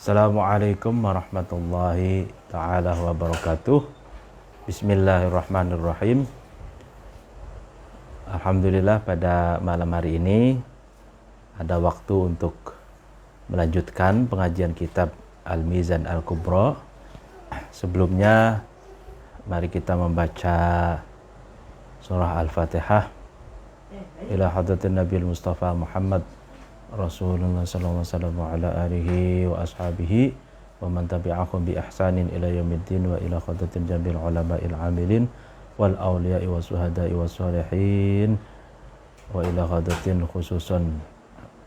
Assalamualaikum warahmatullahi ta'ala wabarakatuh. Bismillahirrahmanirrahim. Alhamdulillah pada malam hari ini ada waktu untuk melanjutkan pengajian kitab Al-Mizan Al-Kubra. Sebelumnya mari kita membaca surah Al-Fatihah ila hadratin Nabi Mustafa Muhammad Rasulullah sallallahu alaihi wasallam wa ala alihi wa ashabihi wa man tabi'ahum bi ihsanin ila yaumiddin wa ila hadratin jamil ulama'il amilin wal awliya'i was suhada'i was salihin wa ila hadratin khususan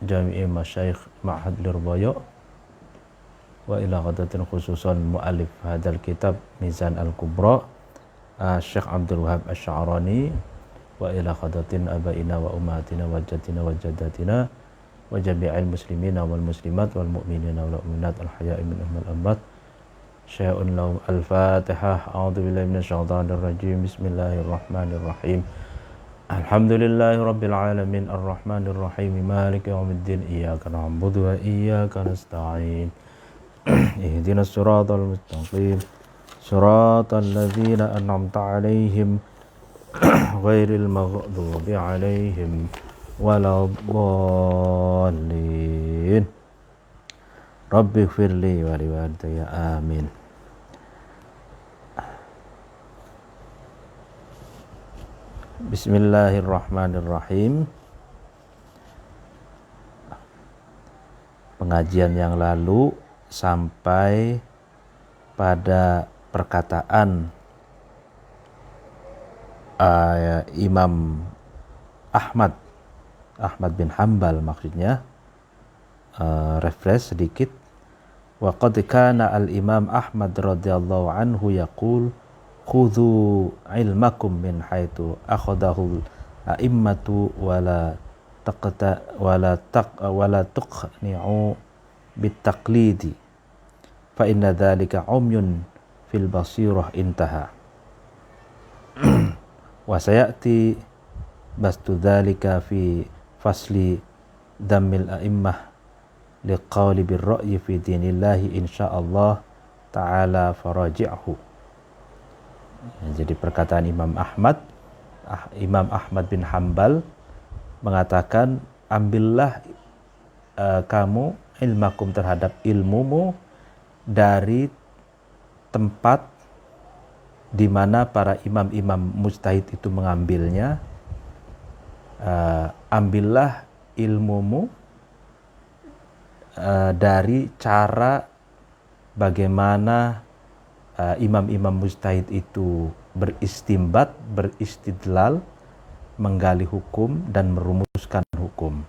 jami'i masyayikh ma'had Lirboyo wa ila hadratin khususan mu'alif hadal kitab Mizan Al-Kubra Syekh Abdul Wahab Asy-Sya'rani wa ila hadratin abaina wa ummatina wa jaddatina wa jaddatina wa jami'il muslimina wal muslimat wal mu'minina wal mu'minat al haya'i minhum al amwat syai'un lahum. Al-Fatihah. A'udzu billahi minasyaitonir rajim. Bismillahirrahmanirrahim. Alhamdulillahi rabbil alamin arrahmanir rahim maliki yaumiddin iyyaka na'budu wa iyyaka nasta'in ihdinas siratal mustaqim siratal ladzina an'amta 'alaihim ghairil maghdubi 'alaihim waladhdallin. Rabbi firli wa liwalidayya amin. Bismillahirrahmanirrahim. Pengajian yang lalu sampai pada perkataan Imam Ahmad bin Hanbal, maksudnya refresh sedikit. Wa qad kana al-Imam Ahmad radhiyallahu anhu yaqul khudhu ilmakum min haitsu akhadahu a'immatu wala tuqni'u bitaqlidi fa inna dhalika umyun fil basirah intaha. Wa sayati bastu dhalika fi fasli dhammil a'immah liqawli birra'yi fi dinillahi insyaallah ta'ala faraji'hu. Jadi perkataan Imam Ahmad bin Hanbal mengatakan, ambillah kamu ilmakum terhadap ilmumu dari tempat di mana para imam-imam mujtahid itu mengambilnya. Ambillah ilmumu dari cara bagaimana imam-imam mujtahid itu beristimbat, beristidlal, menggali hukum dan merumuskan hukum.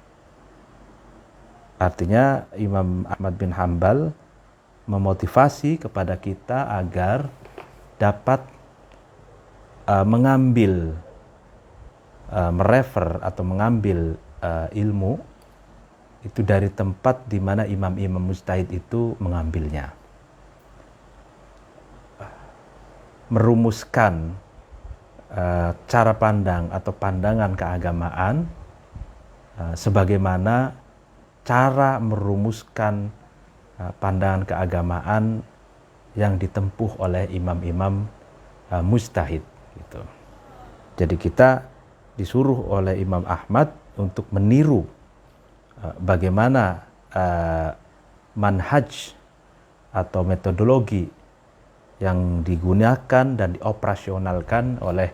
Artinya Imam Ahmad bin Hanbal memotivasi kepada kita agar dapat mengambil merefer atau mengambil ilmu itu dari tempat di mana imam-imam mujtahid itu mengambilnya. Merumuskan cara pandang atau pandangan keagamaan sebagaimana cara merumuskan pandangan keagamaan yang ditempuh oleh imam-imam mujtahid gitu. Jadi kita disuruh oleh Imam Ahmad untuk meniru bagaimana manhaj atau metodologi yang digunakan dan dioperasionalkan oleh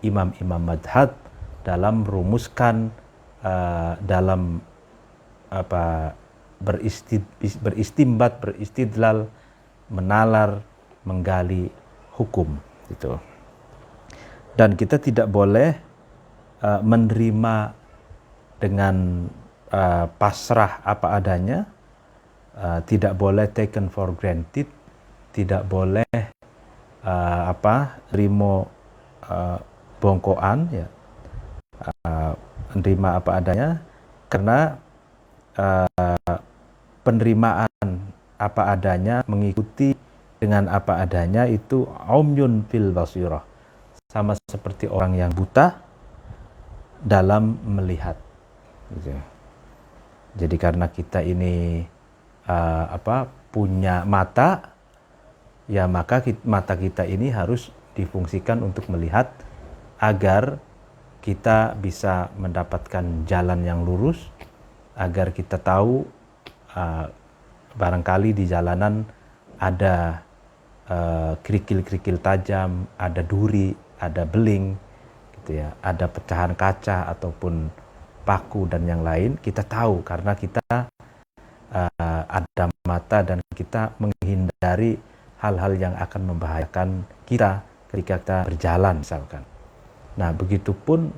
imam-imam madhab dalam merumuskan dalam beristimbat, beristidlal, menalar, menggali hukum gitu. Dan kita tidak boleh menerima dengan pasrah apa adanya, tidak boleh taken for granted, tidak boleh rimo bongkoan ya, menerima apa adanya, karena penerimaan apa adanya, mengikuti dengan apa adanya itu umyun fil basirah, sama seperti orang yang buta dalam melihat gitu. Jadi karena kita ini punya mata, ya maka mata kita ini harus difungsikan untuk melihat agar kita bisa mendapatkan jalan yang lurus, agar kita tahu barangkali di jalanan ada kerikil-kerikil tajam, ada duri, ada beling, gitu ya, ada pecahan kaca ataupun paku dan yang lain. Kita tahu karena kita ada mata dan kita menghindari hal-hal yang akan membahayakan kita ketika kita berjalan misalkan. Nah, begitupun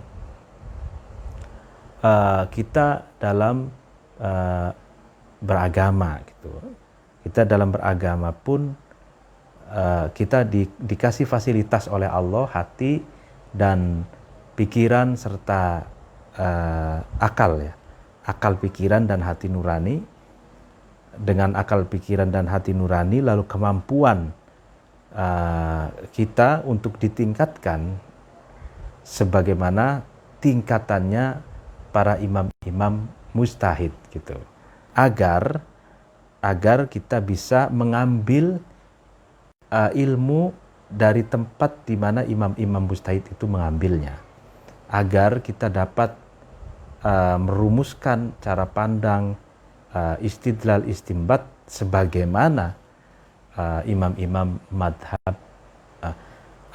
kita dalam beragama gitu. Kita dalam beragama pun kita dikasih fasilitas oleh Allah hati dan pikiran serta akal ya. Akal, pikiran dan hati nurani. Dengan akal, pikiran dan hati nurani lalu kemampuan kita untuk ditingkatkan sebagaimana tingkatannya para imam-imam mujtahid gitu. Agar kita bisa mengambil ilmu dari tempat di mana imam-imam mujtahid itu mengambilnya. Agar kita dapat merumuskan cara pandang istidlal istimbat sebagaimana imam-imam madhab,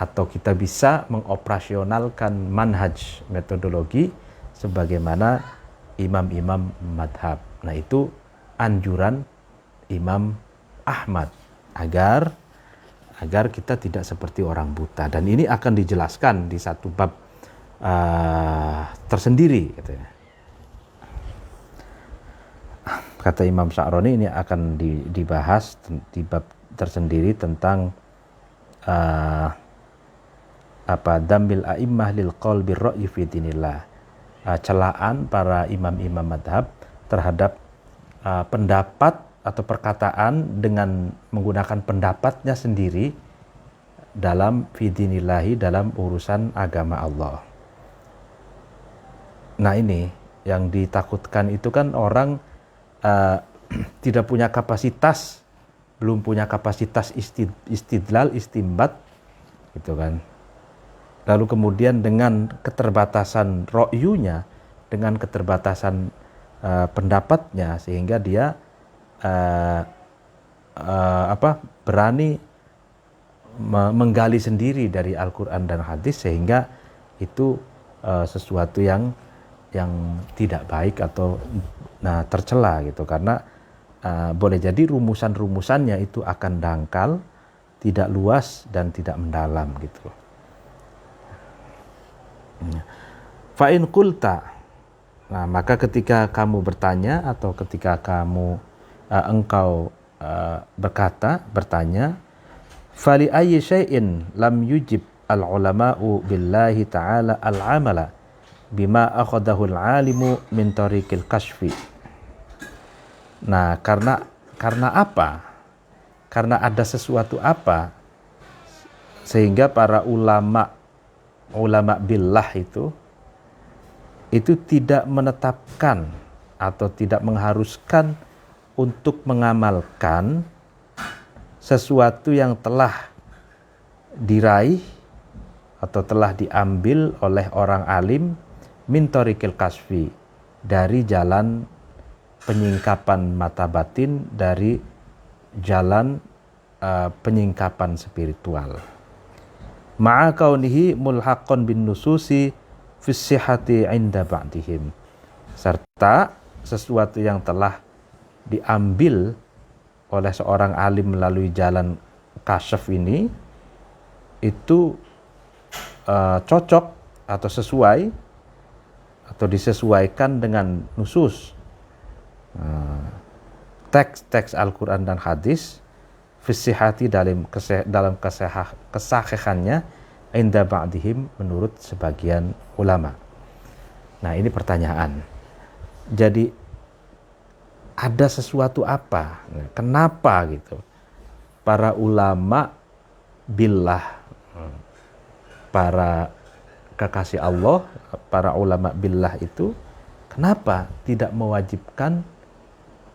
atau kita bisa mengoperasionalkan manhaj metodologi sebagaimana imam-imam madhab. Nah, itu anjuran Imam Ahmad agar kita tidak seperti orang buta, dan ini akan dijelaskan di satu bab tersendiri katanya. Kata Imam Sya'roni, ini akan dibahas di bab tersendiri tentang dambil a'immah lil qaul bir ra'yi fi dinillah, celaan para imam-imam madhab terhadap pendapat atau perkataan dengan menggunakan pendapatnya sendiri dalam fi dinillahi, dalam urusan agama Allah. Nah, ini yang ditakutkan itu kan orang tidak punya kapasitas, belum punya kapasitas istidlal, istimbat gitu kan. Lalu kemudian dengan keterbatasan ro'yunya, dengan keterbatasan pendapatnya, sehingga dia berani menggali sendiri dari Al-Quran dan hadis, sehingga itu sesuatu yang tidak baik atau tercela gitu, karena boleh jadi rumusan-rumusannya itu akan dangkal, tidak luas dan tidak mendalam gitu. Fa'in qulta, nah maka ketika kamu bertanya atau ketika engkau bertanya, fali ayyi syai'in lam yujib al-ulama'u billahi ta'ala al-amala bima akhadahu al-alimu min tariqil kashfi. Nah, karena apa? Karena ada sesuatu apa sehingga para ulama billah itu tidak menetapkan atau tidak mengharuskan untuk mengamalkan sesuatu yang telah diraih atau telah diambil oleh orang alim min tariqil kasfi, dari jalan penyingkapan mata batin, dari jalan penyingkapan spiritual. Ma'a kaunihi mulhaqan bin nususi fi sihhati 'inda ba'dihim, serta sesuatu yang telah diambil oleh seorang alim melalui jalan kasyaf ini itu cocok atau sesuai atau disesuaikan dengan nusus, teks-teks Al-Quran dan hadis, fisihati dalam kesahihannya, inda ba'dihim, menurut sebagian ulama. Nah, ini pertanyaan. Jadi ada sesuatu apa? Kenapa gitu? Para ulama billah, para kekasih Allah, para ulama billah itu kenapa tidak mewajibkan,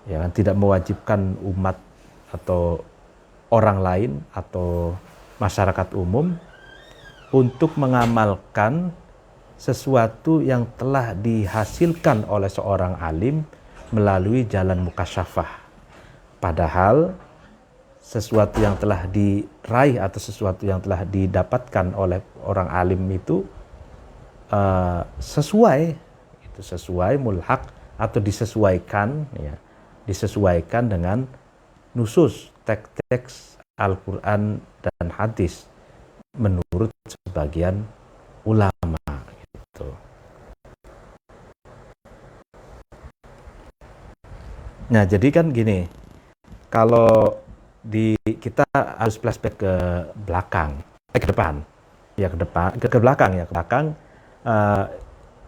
ya kan, tidak mewajibkan umat atau orang lain atau masyarakat umum untuk mengamalkan sesuatu yang telah dihasilkan oleh seorang alim melalui jalan mukasyafah. Padahal sesuatu yang telah diraih atau sesuatu yang telah didapatkan oleh orang alim itu sesuai mulhaq atau disesuaikan, ya, disesuaikan dengan nusus teks-teks Al-Quran dan hadis menurut sebagian ulama gitu. Nah, jadi kan gini, kalau kita harus flashback ke belakang, ke depan, ya ke depan, ke belakang ya, ke belakang.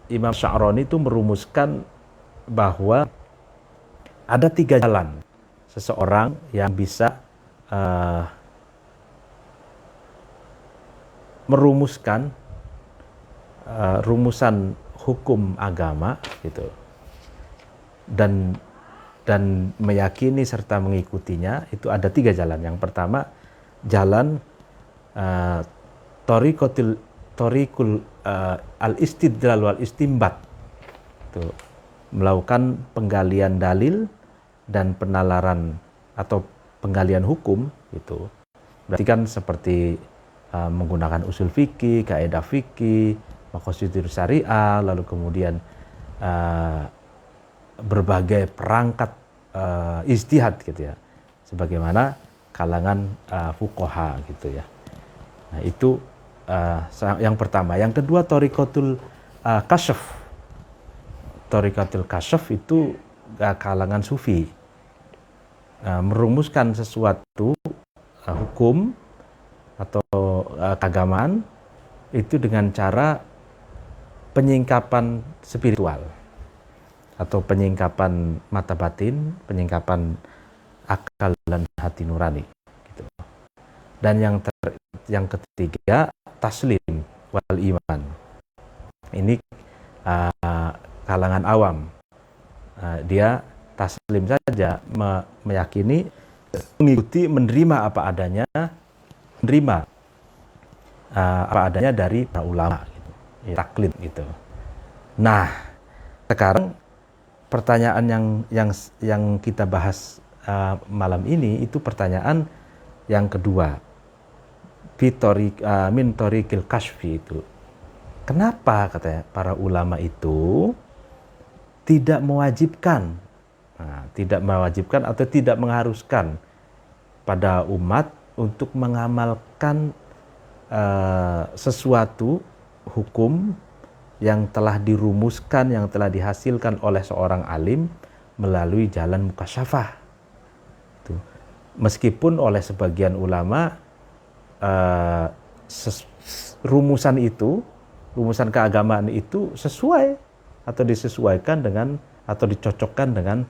Imam Sya'rani itu merumuskan bahwa ada 3 jalan seseorang yang bisa merumuskan rumusan hukum agama gitu, dan meyakini serta mengikutinya. Itu ada 3 jalan. Yang pertama, jalan Thoriqul al-istidlal wal istimbat, itu melakukan penggalian dalil dan penalaran atau penggalian hukum. Itu berarti kan seperti menggunakan usul fikih, kaidah fikih, maqasidus syariah, lalu kemudian berbagai perangkat ijtihad gitu ya, sebagaimana kalangan fuqaha gitu ya. Nah, itu yang pertama. Yang kedua, thoriqatul kasyaf. Thoriqatul kasyaf itu kalangan sufi, merumuskan sesuatu hukum atau keagamaan itu dengan cara penyingkapan spiritual atau penyingkapan mata batin, penyingkapan akal dan hati nurani gitu. Dan yang ketiga, taslim wal iman. Ini kalangan awam, dia taslim saja, meyakini, mengikuti, menerima apa adanya, menerima apa adanya dari para ulama gitu. Ya, taklid gitu. Nah, sekarang pertanyaan yang kita bahas malam ini itu pertanyaan yang kedua, min thoriqil kashfi. Itu kenapa katanya para ulama itu tidak mewajibkan, tidak mewajibkan atau tidak mengharuskan pada umat untuk mengamalkan sesuatu hukum yang telah dirumuskan, yang telah dihasilkan oleh seorang alim melalui jalan mukasyafah. Meskipun oleh sebagian ulama rumusan keagamaan itu sesuai atau disesuaikan dengan atau dicocokkan dengan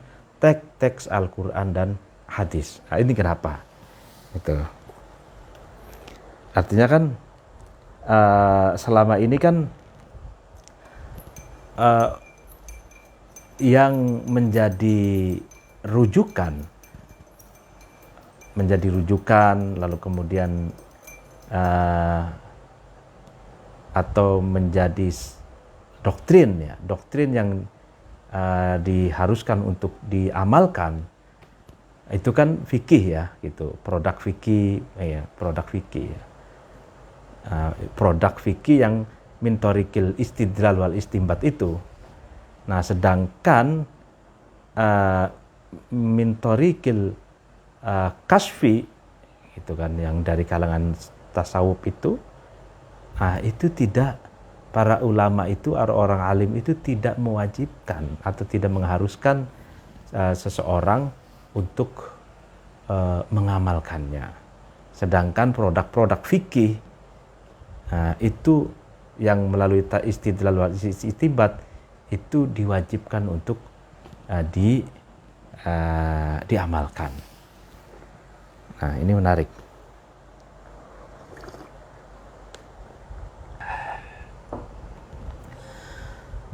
teks Al-Quran dan hadis. Nah, ini kenapa? Itu artinya kan selama ini kan yang menjadi rujukan, lalu kemudian atau menjadi doktrin yang diharuskan untuk diamalkan, itu kan fikih ya, gitu, produk fikih ya. Produk fikih yang min thoriqil istidlal wal istimbat itu. Nah, sedangkan min thoriqil kashfi itu kan yang dari kalangan tasawuf itu, itu tidak, para ulama itu, orang alim itu tidak mewajibkan atau tidak mengharuskan seseorang untuk mengamalkannya. Sedangkan produk-produk fikih itu yang melalui istidlal wal istimbat itu diwajibkan untuk diamalkan. Nah, ini menarik.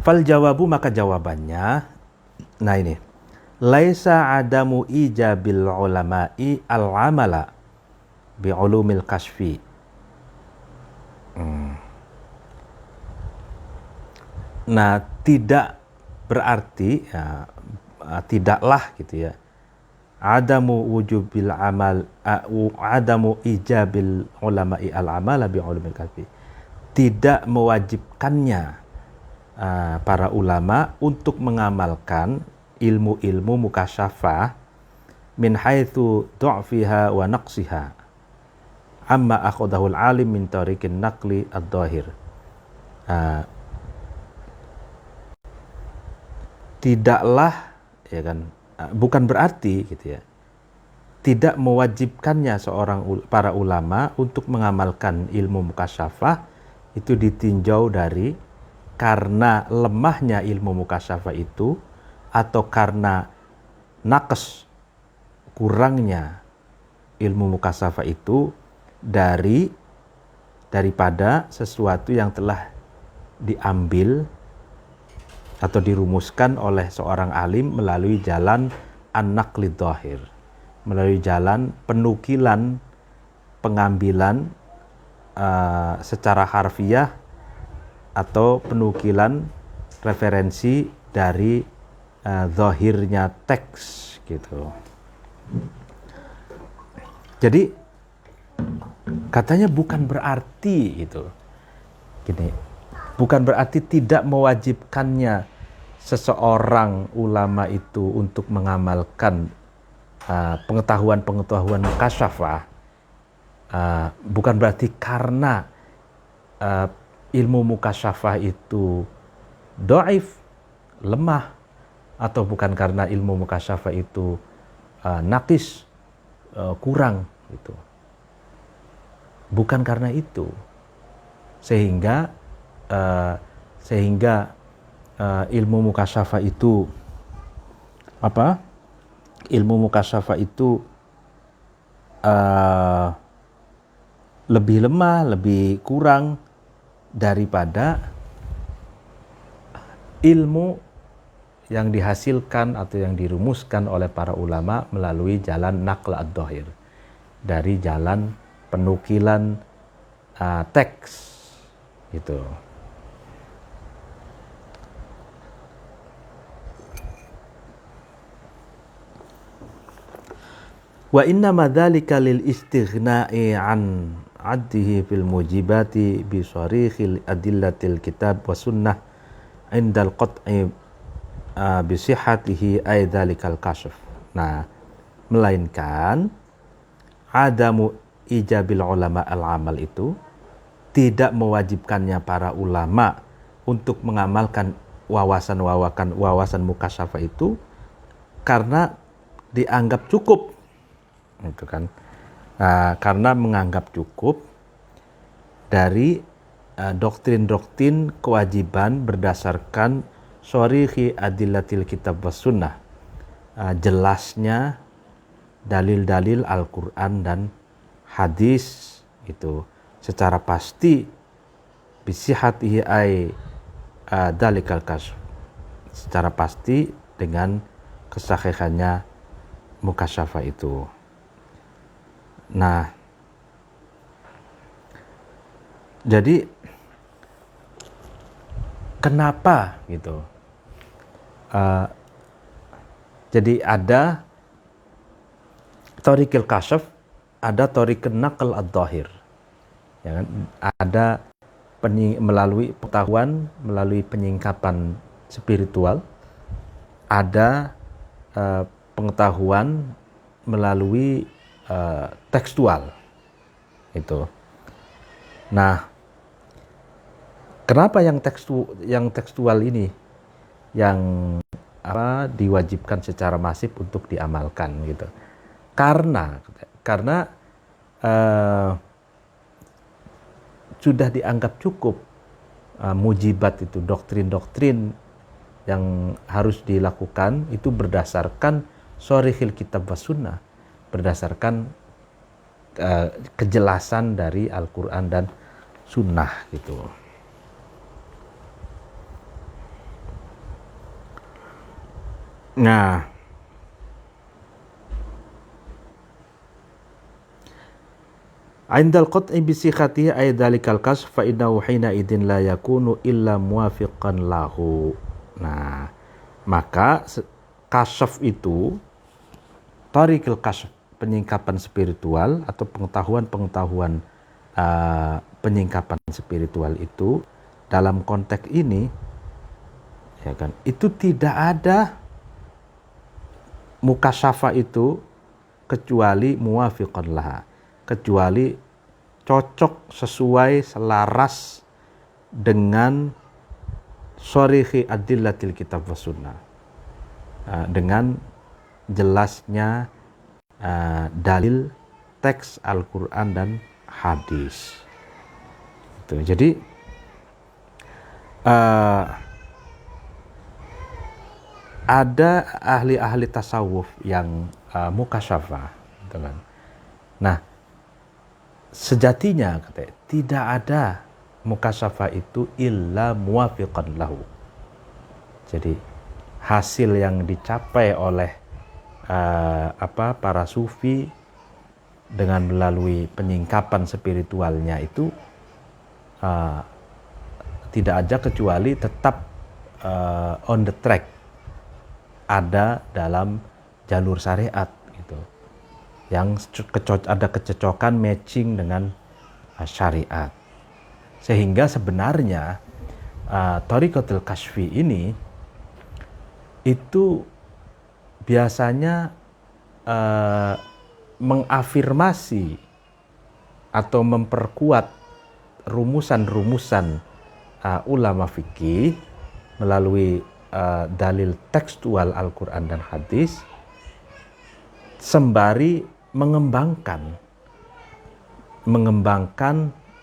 Fal jawabu, maka jawabannya, nah ini, laisa adamu ijabil ulama'i al-amala bi ulumil kasfi. Nah, tidak berarti ya, tidaklah gitu ya. Adamu wujubil amal adamu ijabil ulama'i al-amala bi ulumil kasfi. Tidak mewajibkannya para ulama untuk mengamalkan ilmu-ilmu mukasyafah min haitsu du'fiha wa naqsiha amma akhadahu al-alim min tariqin naqli ad-dhahir. Tidaklah ya kan, bukan berarti gitu ya, tidak mewajibkannya para ulama untuk mengamalkan ilmu mukasyafah itu ditinjau dari karena lemahnya ilmu mukasyafah itu atau karena nakes kurangnya ilmu mukasyafah itu daripada sesuatu yang telah diambil atau dirumuskan oleh seorang alim melalui jalan an-naqli dhahir, melalui jalan penukilan, pengambilan secara harfiah atau penukilan referensi dari zahirnya teks gitu. Jadi katanya bukan berarti gitu. Gini, bukan berarti tidak mewajibkannya seseorang ulama itu untuk mengamalkan pengetahuan-pengetahuan mukasyafah. Bukan berarti karena ilmu mukasyafah itu dhaif, lemah, atau bukan karena ilmu mukasyafah itu naqis, kurang gitu. Bukan karena itu sehingga ilmu mukasyafah itu ilmu mukasyafah itu lebih lemah, lebih kurang daripada ilmu yang dihasilkan atau yang dirumuskan oleh para ulama melalui jalan naql ad-dhahir, dari jalan penukilan teks gitu. Wa inna madzalika lil istighna'i an addihi fil mujibati bi sharihil adillatil kitab wa sunnah indal qat'i bi sihhatihi ay dzalikal kasf. Nah, melainkan adamu ijabil ulama al-amal itu tidak mewajibkannya para ulama untuk mengamalkan wawasan mukasyafah itu karena dianggap cukup, itu kan. Karena menganggap cukup dari doktrin-doktrin kewajiban berdasarkan shorihi adillatil kitab was sunnah, jelasnya dalil-dalil Al-Quran dan hadis itu secara pasti bisihatihi ay dalikal kasf, secara pasti dengan kesahihannya mukasyafah itu. Nah, jadi kenapa gitu? Jadi ada thariqil kasyf, ada thariqun naql ad-dhahir. Ya kan? Ada melalui pengetahuan, melalui penyingkapan spiritual, ada pengetahuan melalui tekstual itu. Nah, kenapa yang tekstual ini yang diwajibkan secara masif untuk diamalkan gitu? Karena sudah dianggap cukup mujibat itu, doktrin-doktrin yang harus dilakukan itu berdasarkan shorihil kitab was sunnah, berdasarkan kejelasan dari Al-Quran dan Sunnah gitu. Nah, Indal qat'i bi sikhatihi ay dzalikal kasf fa innahu hina idin la yakunu illa muwafiqan lahu. Nah, maka kasyaf itu tariqil kasyaf, penyingkapan spiritual atau pengetahuan-pengetahuan penyingkapan spiritual itu dalam konteks ini ya kan, itu tidak ada mukasyafa itu kecuali muwafiqan laha, kecuali cocok, sesuai, selaras dengan sharihi adillatil kitab wa sunnah, dengan jelasnya dalil teks Al-Quran dan hadis. Jadi ada ahli-ahli tasawuf yang mukasyafah, gitu kan. Nah, sejatinya katanya, tidak ada mukasyafah itu illa muwafiqan lahu. Jadi hasil yang dicapai oleh para sufi dengan melalui penyingkapan spiritualnya itu tidak ada kecuali tetap on the track, ada dalam jalur syariat gitu, yang ada kecocokan, matching dengan syariat. Sehingga sebenarnya Thariqatul Kashfi ini itu biasanya mengafirmasi atau memperkuat rumusan-rumusan ulama fikih melalui dalil tekstual Al-Quran dan hadis, sembari mengembangkan,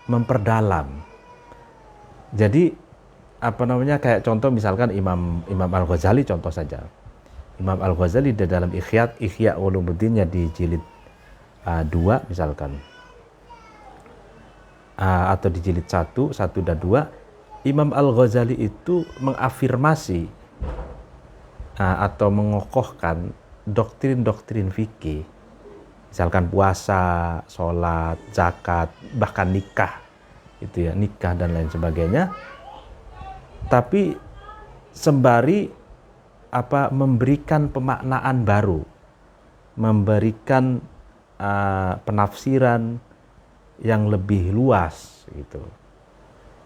memperdalam. Jadi kayak contoh misalkan Imam Al-Ghazali, contoh saja. Imam Al-Ghazali di dalam Ihya Ulumuddinnya di jilid 2 misalkan, atau di jilid 1 dan 2, Imam Al-Ghazali itu mengafirmasi atau mengokohkan doktrin-doktrin fikih, misalkan puasa, sholat, zakat, bahkan nikah, nikah dan lain sebagainya. Tapi sembari memberikan pemaknaan baru, memberikan penafsiran yang lebih luas gitu.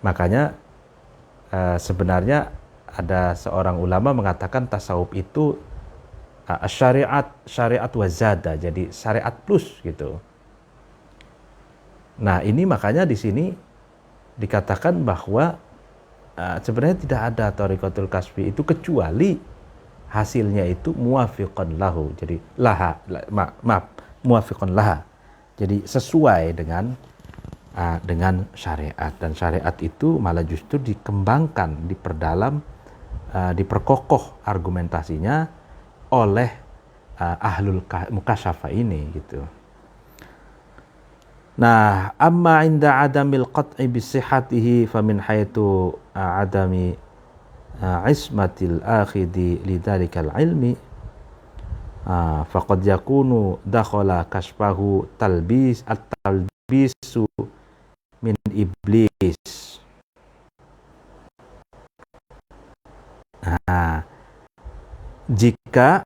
Makanya sebenarnya ada seorang ulama mengatakan tasawuf itu syariat wazada, jadi syariat plus gitu. Nah, ini makanya di sini dikatakan bahwa sebenarnya tidak ada Thariqatul Kashfi itu kecuali hasilnya itu muwafiqan lahu. Jadi muwafiqan laha. Jadi sesuai dengan syariat, dan syariat itu malah justru dikembangkan, diperdalam, diperkokoh argumentasinya oleh ahlul mukasyafah ini gitu. Nah, amma inda adamil qat'i bisihhatihi famin haitsu adami ismatil akhidi lidzalikal ilmi faqad yakunu dakhala kashfahu talbisu min iblis. Nah, jika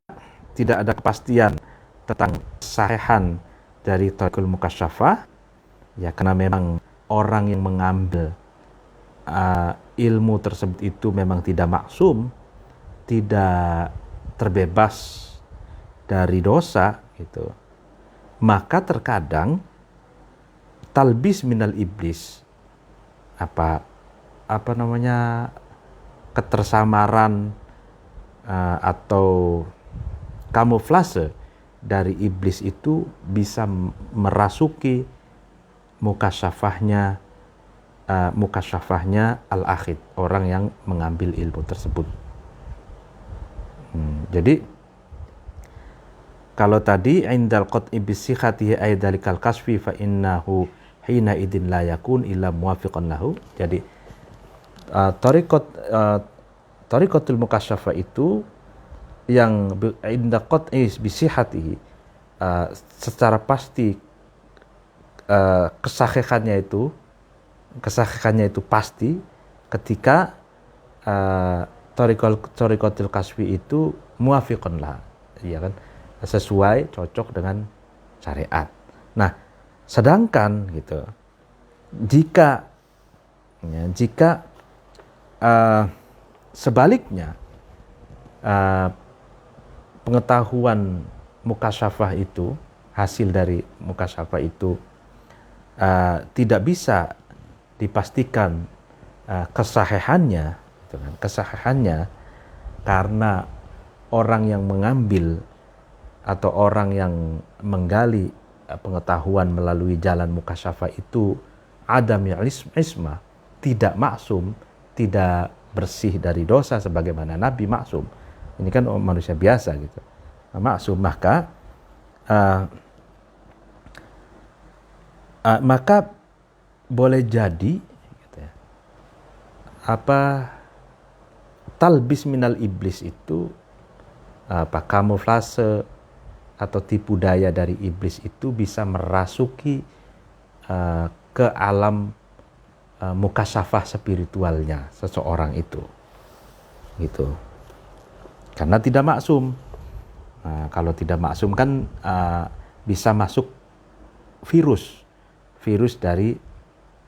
tidak ada kepastian tentang kesahihan dari Thariqul Mukasyafah, ya karena memang orang yang mengambil ilmu tersebut itu memang tidak maksum, tidak terbebas dari dosa gitu, maka terkadang talbis minal iblis, ketersamaran atau kamuflase dari iblis itu bisa merasuki mukasyafahnya al-akhid, orang yang mengambil ilmu tersebut. Jadi kalau tadi indal qat'i bisikhatihi aidalikal kasfi fa innahu hina idin la yakun illa muwafiqan lahu. Jadi Thariqatul Mukasyafah itu yang inda qat'i bisihhatihi, secara pasti kesahihannya itu pasti ketika thariqatul kasfi itu muwafiqun lah, ya kan, sesuai, cocok dengan syariat. Nah, sedangkan gitu, jika sebaliknya pengetahuan mukasyafah itu, hasil dari mukasyafah itu tidak bisa dipastikan kesahihannya, gitu kan, kesahihannya karena orang yang mengambil atau orang yang menggali pengetahuan melalui jalan mukasyafah itu adam ismah, tidak maksum, tidak bersih dari dosa sebagaimana Nabi maksum. Ini kan manusia biasa gitu, maksum, maka boleh jadi gitu ya, talbis minal iblis itu kamuflase atau tipu daya dari iblis itu bisa merasuki ke alam mukasyafah spiritualnya seseorang itu, gitu. Karena tidak maksum. Nah, kalau tidak maksum kan bisa masuk virus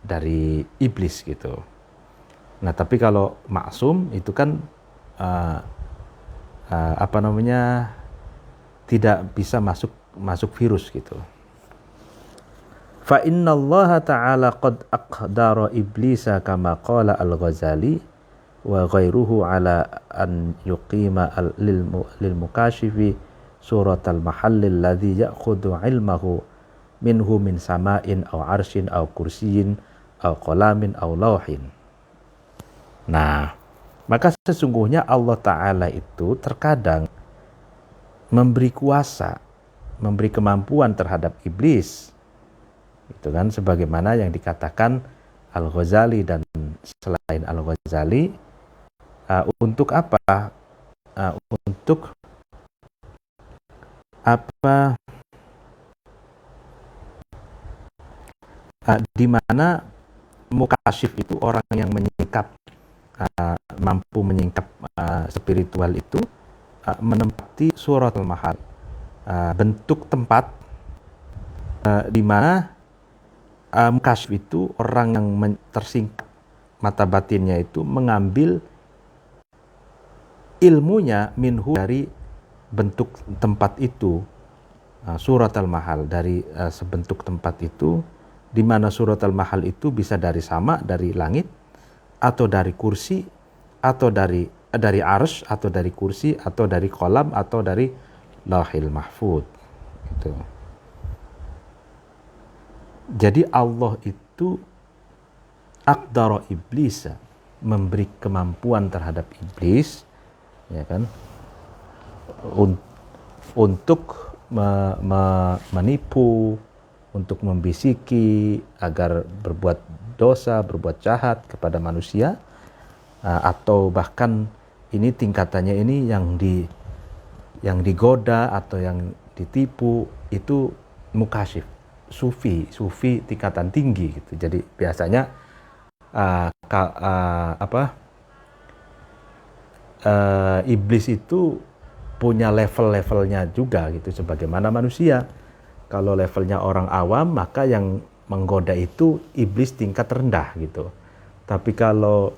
dari iblis gitu. Nah, tapi kalau maksum itu kan tidak bisa masuk virus gitu. Fa innallaha ta'ala qad aqdara iblisa kama qala al-Ghazali wa ghairuhu ala an yuqima lil mukashifi suratal mahallil ladzi ya'khudhu ilmahu minhu min sama'in aw arsyin aw kursiyin aw qalamin aw lawhin. Nah, maka sesungguhnya Allah Ta'ala itu terkadang memberi kuasa, memberi kemampuan terhadap iblis, itu kan, sebagaimana yang dikatakan Al-Ghazali dan selain Al-Ghazali, untuk apa? Untuk apa? Di mana mukasyif itu orang yang menyingkap, mampu menyingkap spiritual itu, menempati suratul mahal, bentuk tempat di mana mukasyif itu orang yang tersingkap mata batinnya itu mengambil ilmunya minhu dari bentuk tempat itu, suratul mahal, dari sebentuk tempat itu, di mana suratul mahal itu bisa dari sama, dari langit, atau dari kursi, atau dari arsy, atau dari kursi, atau dari kolam, atau dari lauhil mahfud gitu. Jadi Allah itu aqdara iblis, memberi kemampuan terhadap iblis, ya kan, untuk menipu, untuk membisiki agar berbuat dosa, berbuat jahat kepada manusia, atau bahkan ini tingkatannya ini yang digoda atau yang ditipu itu mukasyif, sufi tingkatan tinggi gitu. Jadi biasanya iblis itu punya level-levelnya juga gitu, sebagaimana manusia. Kalau levelnya orang awam, maka yang menggoda itu iblis tingkat rendah gitu. Tapi kalau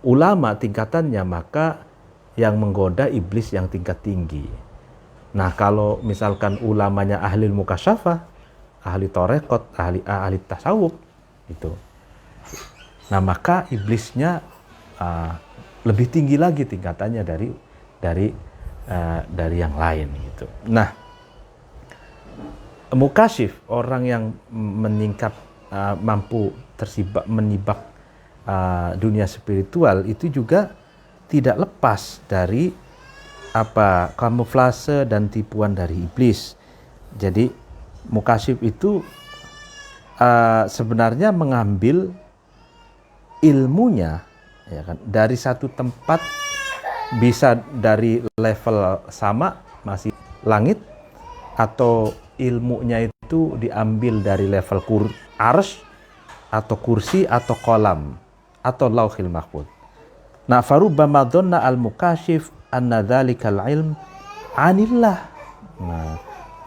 ulama tingkatannya, maka yang menggoda iblis yang tingkat tinggi. Nah, kalau misalkan ulamanya ahli mukasyafah, ahli torekot, ahli tasawuf gitu, nah maka iblisnya lebih tinggi lagi tingkatannya dari yang lain gitu. Nah, mukasyif, orang yang meningkat, mampu menibak dunia spiritual, itu juga tidak lepas dari kamuflase dan tipuan dari iblis. Jadi mukasyif itu sebenarnya mengambil ilmunya, ya kan, dari satu tempat, bisa dari level sama, masih langit, atau ilmunya itu diambil dari level arsy atau kursi atau kolam atau lauhil mahfuz. Nah, farubbama dhanna al-mukashif anna dzalikal ilm anillah. Nah,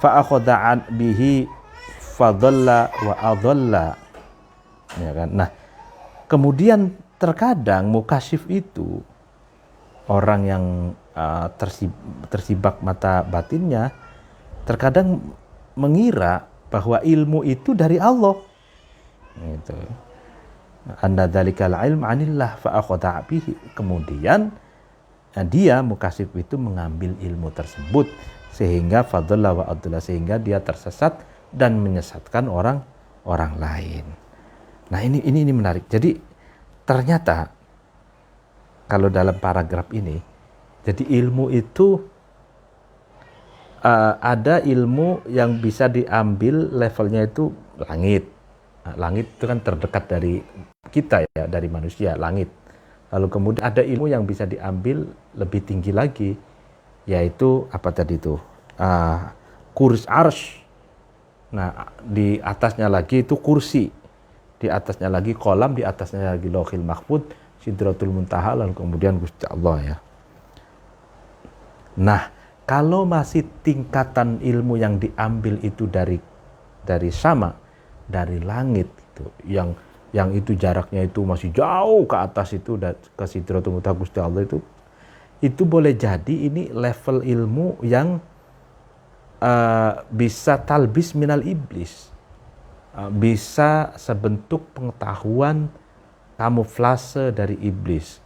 fa akhadha bihi fadalla wa adalla. Ya kan? Nah, kemudian terkadang mukashif itu orang yang tersibak mata batinnya terkadang mengira bahwa ilmu itu dari Allah. Gitu. Anna dzalikal ilm anillah fa akhadha bihi. Kemudian dia mukashif itu mengambil ilmu tersebut sehingga fadalla wa adalla, sehingga dia tersesat dan menyesatkan orang lain. Nah, ini menarik. Jadi ternyata kalau dalam paragraf ini, jadi ilmu itu ada ilmu yang bisa diambil levelnya itu langit. Nah, langit itu kan terdekat dari kita ya, dari manusia, langit. Lalu kemudian ada ilmu yang bisa diambil lebih tinggi lagi, yaitu apa tadi itu? Kurs arsy. Nah, di atasnya lagi itu kursi. Di atasnya lagi kolam, di atasnya lagi lauhil mahfuz, sidratul muntaha, lalu kemudian Gusti Allah ya. Nah, kalau masih tingkatan ilmu yang diambil itu dari sama, dari langit itu, yang itu jaraknya itu masih jauh ke atas itu ke sidratul muntaha Gusti Allah itu boleh jadi ini level ilmu yang bisa talbis minal iblis, bisa sebentuk pengetahuan kamuflase dari iblis,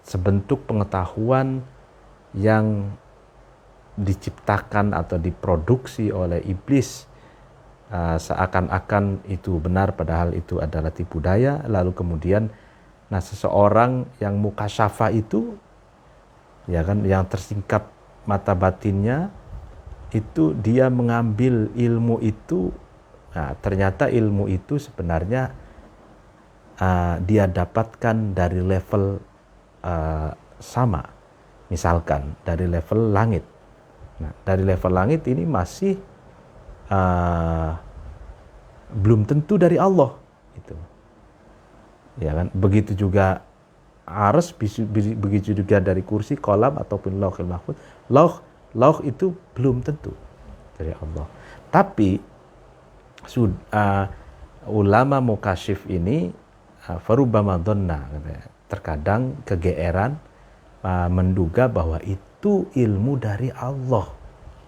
sebentuk pengetahuan yang diciptakan atau diproduksi oleh iblis, seakan-akan itu benar padahal itu adalah tipu daya. Lalu kemudian seseorang yang mukasyafa itu ya kan, yang tersingkap mata batinnya itu, dia mengambil ilmu itu. Nah, ternyata ilmu itu sebenarnya dia dapatkan dari level sama, misalkan dari level langit. Nah, dari level langit ini masih belum tentu dari Allah itu, ya kan? Begitu juga arsy, begitu juga dari kursi, kolam ataupun lauhil mahfuz. Lauh itu belum tentu dari Allah. Tapi ulama mukashif ini farubbama dhanna, terkadang kegeeran menduga bahwa itu ilmu dari Allah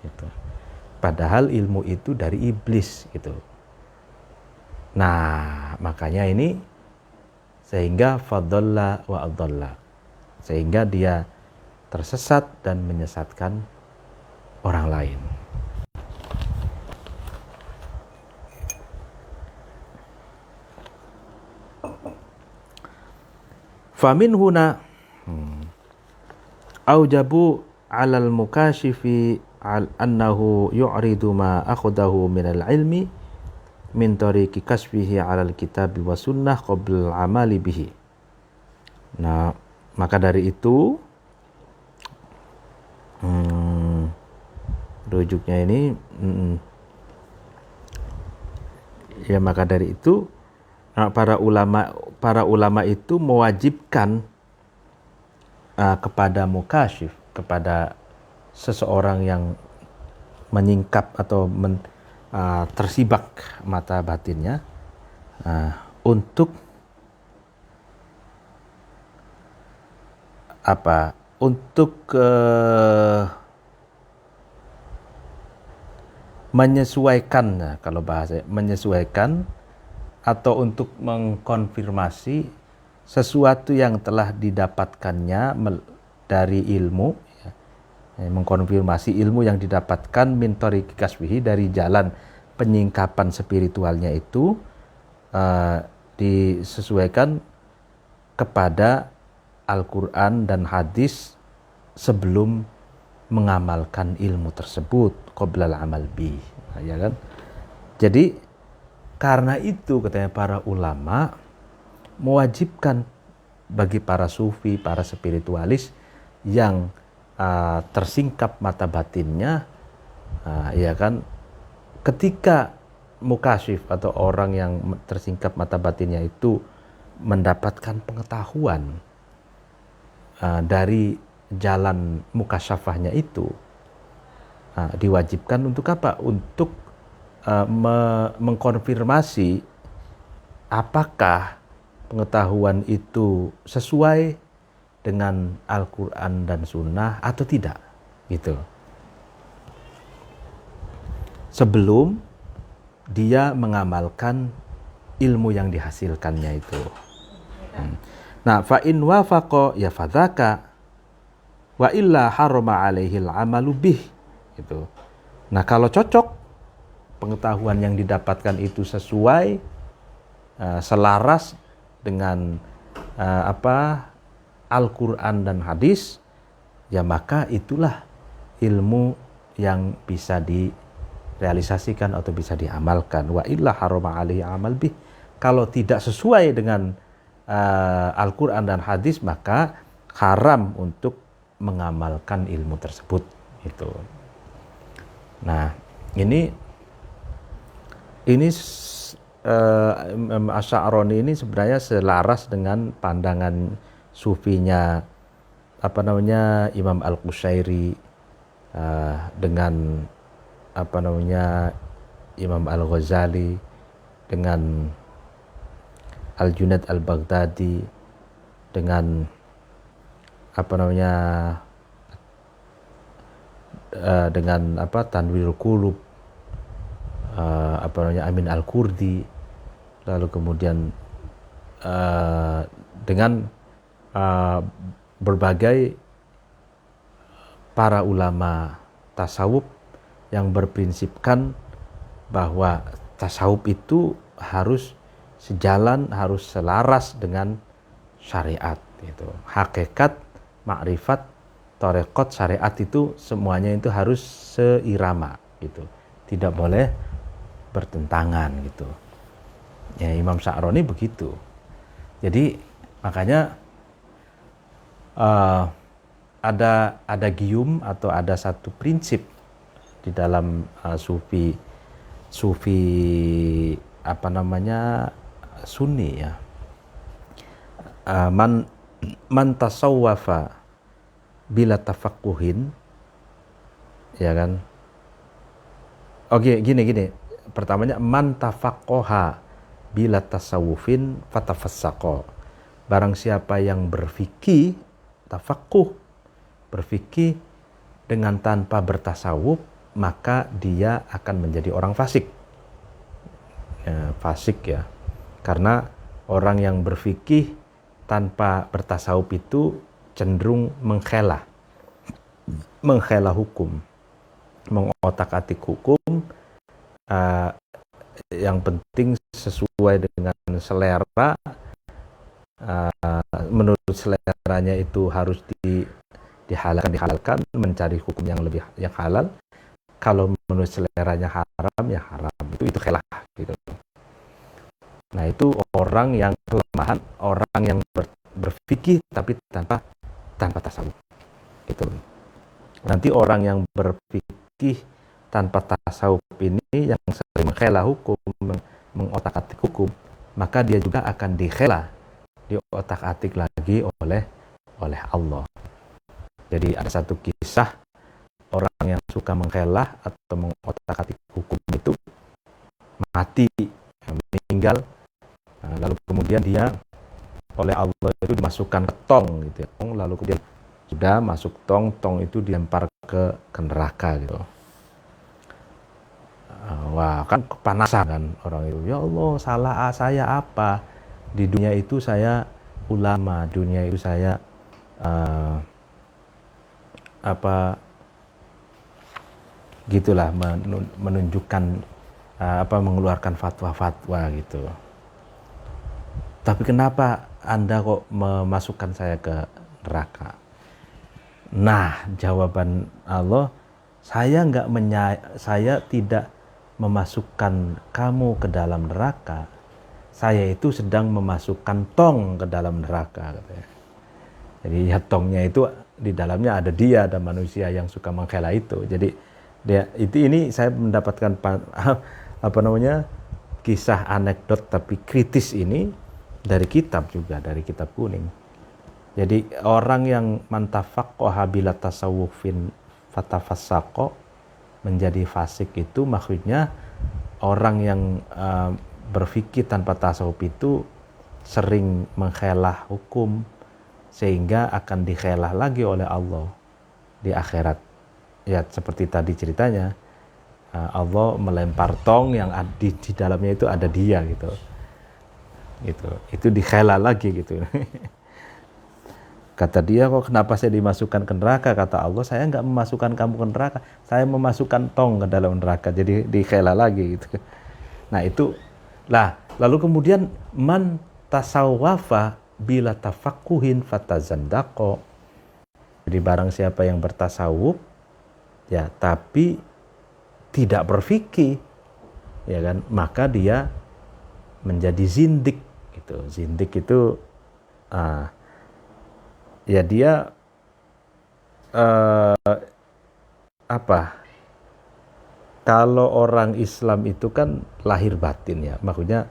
gitu. Padahal ilmu itu dari iblis gitu. Nah, makanya ini sehingga fadalla wa adalla, sehingga dia tersesat dan menyesatkan orang lain. Famin huna aujabu 'alal mukashifi annahu yu'ridu ma akhadahu minal ilmi min tariqi kasfihi 'alal kitab wa sunnah qabla amali bihi. Nah, maka dari itu rujuknya ini ya, maka dari itu para ulama itu mewajibkan kepada mukashif, kepada seseorang yang menyingkap atau tersibak mata batinnya, untuk apa? Untuk menyesuaikan, kalau bahasa menyesuaikan, atau untuk mengkonfirmasi sesuatu yang telah didapatkannya dari ilmu, ya, mengkonfirmasi ilmu yang didapatkan min tariqi kasbihi, dari jalan penyingkapan spiritualnya itu, disesuaikan kepada Al-Quran dan hadis sebelum mengamalkan ilmu tersebut, qoblal amal bi, ya kan? Jadi karena itu katanya para ulama mewajibkan bagi para sufi, para spiritualis yang tersingkap mata batinnya Ya kan, ketika mukasyif atau orang yang tersingkap mata batinnya itu mendapatkan pengetahuan dari jalan mukasyafahnya itu, diwajibkan untuk apa? Untuk mengkonfirmasi apakah pengetahuan itu sesuai dengan Al-Quran dan Sunnah atau tidak, gitu. Sebelum dia mengamalkan ilmu yang dihasilkannya itu. Nah, fa in wafaqa ya fadzaka wa illa harama alaihil amalu bih, gitu. Nah, kalau cocok pengetahuan yang didapatkan itu sesuai, selaras dengan Al-Quran dan hadis, ya maka itulah ilmu yang bisa direalisasikan atau bisa diamalkan. Wa illa harama alaihi amal bih. Kalau tidak sesuai dengan Al-Quran dan hadis, maka haram untuk mengamalkan ilmu tersebut. Itu. Nah, ini Imam Asy'aroni ini sebenarnya selaras dengan pandangan sufinya Imam Al-Qushairi, dengan Imam Al-Ghazali, dengan Al-Junaid Al-Baghdadi, dengan Tanwirul Qulub, Amin Al-Kurdi, lalu kemudian dengan berbagai para ulama tasawuf yang berprinsipkan bahwa tasawuf itu harus sejalan, harus selaras dengan syariat, gitu. Hakikat, makrifat, tarekat, syariat itu semuanya itu harus seirama, gitu. Tidak boleh bertentangan, gitu. Ya, Imam Sya'roni begitu. Jadi makanya ada gium atau ada satu prinsip di dalam sufi Sunni, ya. Man tasawwafa bila tafaqquhin, ya kan. Oke, gini. Pertamanya, man tafaqqaha bila tasawufin fatafassaqa. Barang siapa yang berfikih, tafaqquh, berfikih dengan tanpa bertasawuf, maka dia akan menjadi orang fasik. Fasik, ya. Karena orang yang berfikih tanpa bertasawuf itu cenderung menghela hukum, mengotak-atik hukum. Yang penting sesuai dengan selera. Menurut seleranya itu harus dihalalkan, mencari hukum yang halal. Kalau menurut seleranya haram, ya haram. Itu khelah, gitu. Nah, itu orang yang kelemahan, orang yang berfikih tapi tanpa tasawuf, gitu. Nanti orang yang berfikih tanpa tasawuf ini yang sering menghela hukum, mengotak-atik hukum, maka dia juga akan diotak-atik lagi oleh Allah. Jadi ada satu kisah orang yang suka menghela atau mengotak-atik hukum itu mati, meninggal, lalu kemudian dia oleh Allah itu dimasukkan ke tong, gitu ya. Lalu kemudian sudah masuk tong itu dilempar ke neraka, gitu. Wah, kan kepanasan kan orang itu. Ya Allah, salah saya apa? Di dunia itu saya ulama, dunia itu saya gitulah, menunjukkan mengeluarkan fatwa-fatwa, gitu. Tapi kenapa Anda kok memasukkan saya ke neraka? Nah, jawaban Allah, saya tidak memasukkan kamu ke dalam neraka. Saya itu sedang memasukkan tong ke dalam neraka, katanya. Jadi ya, tongnya itu di dalamnya ada manusia yang suka menghela itu. Jadi Ini saya mendapatkan apa namanya, kisah anekdot tapi kritis ini dari kitab juga, dari kitab kuning. Jadi orang yang mantafaqqaha bila tasawufin fatafassaqo, menjadi fasik itu maksudnya orang yang berfikih tanpa tasawuf itu sering mengkhelah hukum sehingga akan dikhelah lagi oleh Allah di akhirat. Ya seperti tadi ceritanya, Allah melempar tong yang di dalamnya itu ada dia gitu. Itu dikhelah lagi gitu. Kata dia, kok kenapa saya dimasukkan ke neraka? Kata Allah, saya nggak memasukkan kamu ke neraka, saya memasukkan tong ke dalam neraka, jadi dikhelah lagi gitu. Nah itu lah, lalu kemudian man tasawwafa bila tafaqquhin fatazandaqo. Jadi barang siapa yang bertasawuf ya tapi tidak berfikih, ya kan, maka dia menjadi zindik gitu. Zindik itu ya dia apa? Kalau orang Islam itu kan lahir batin ya, maksudnya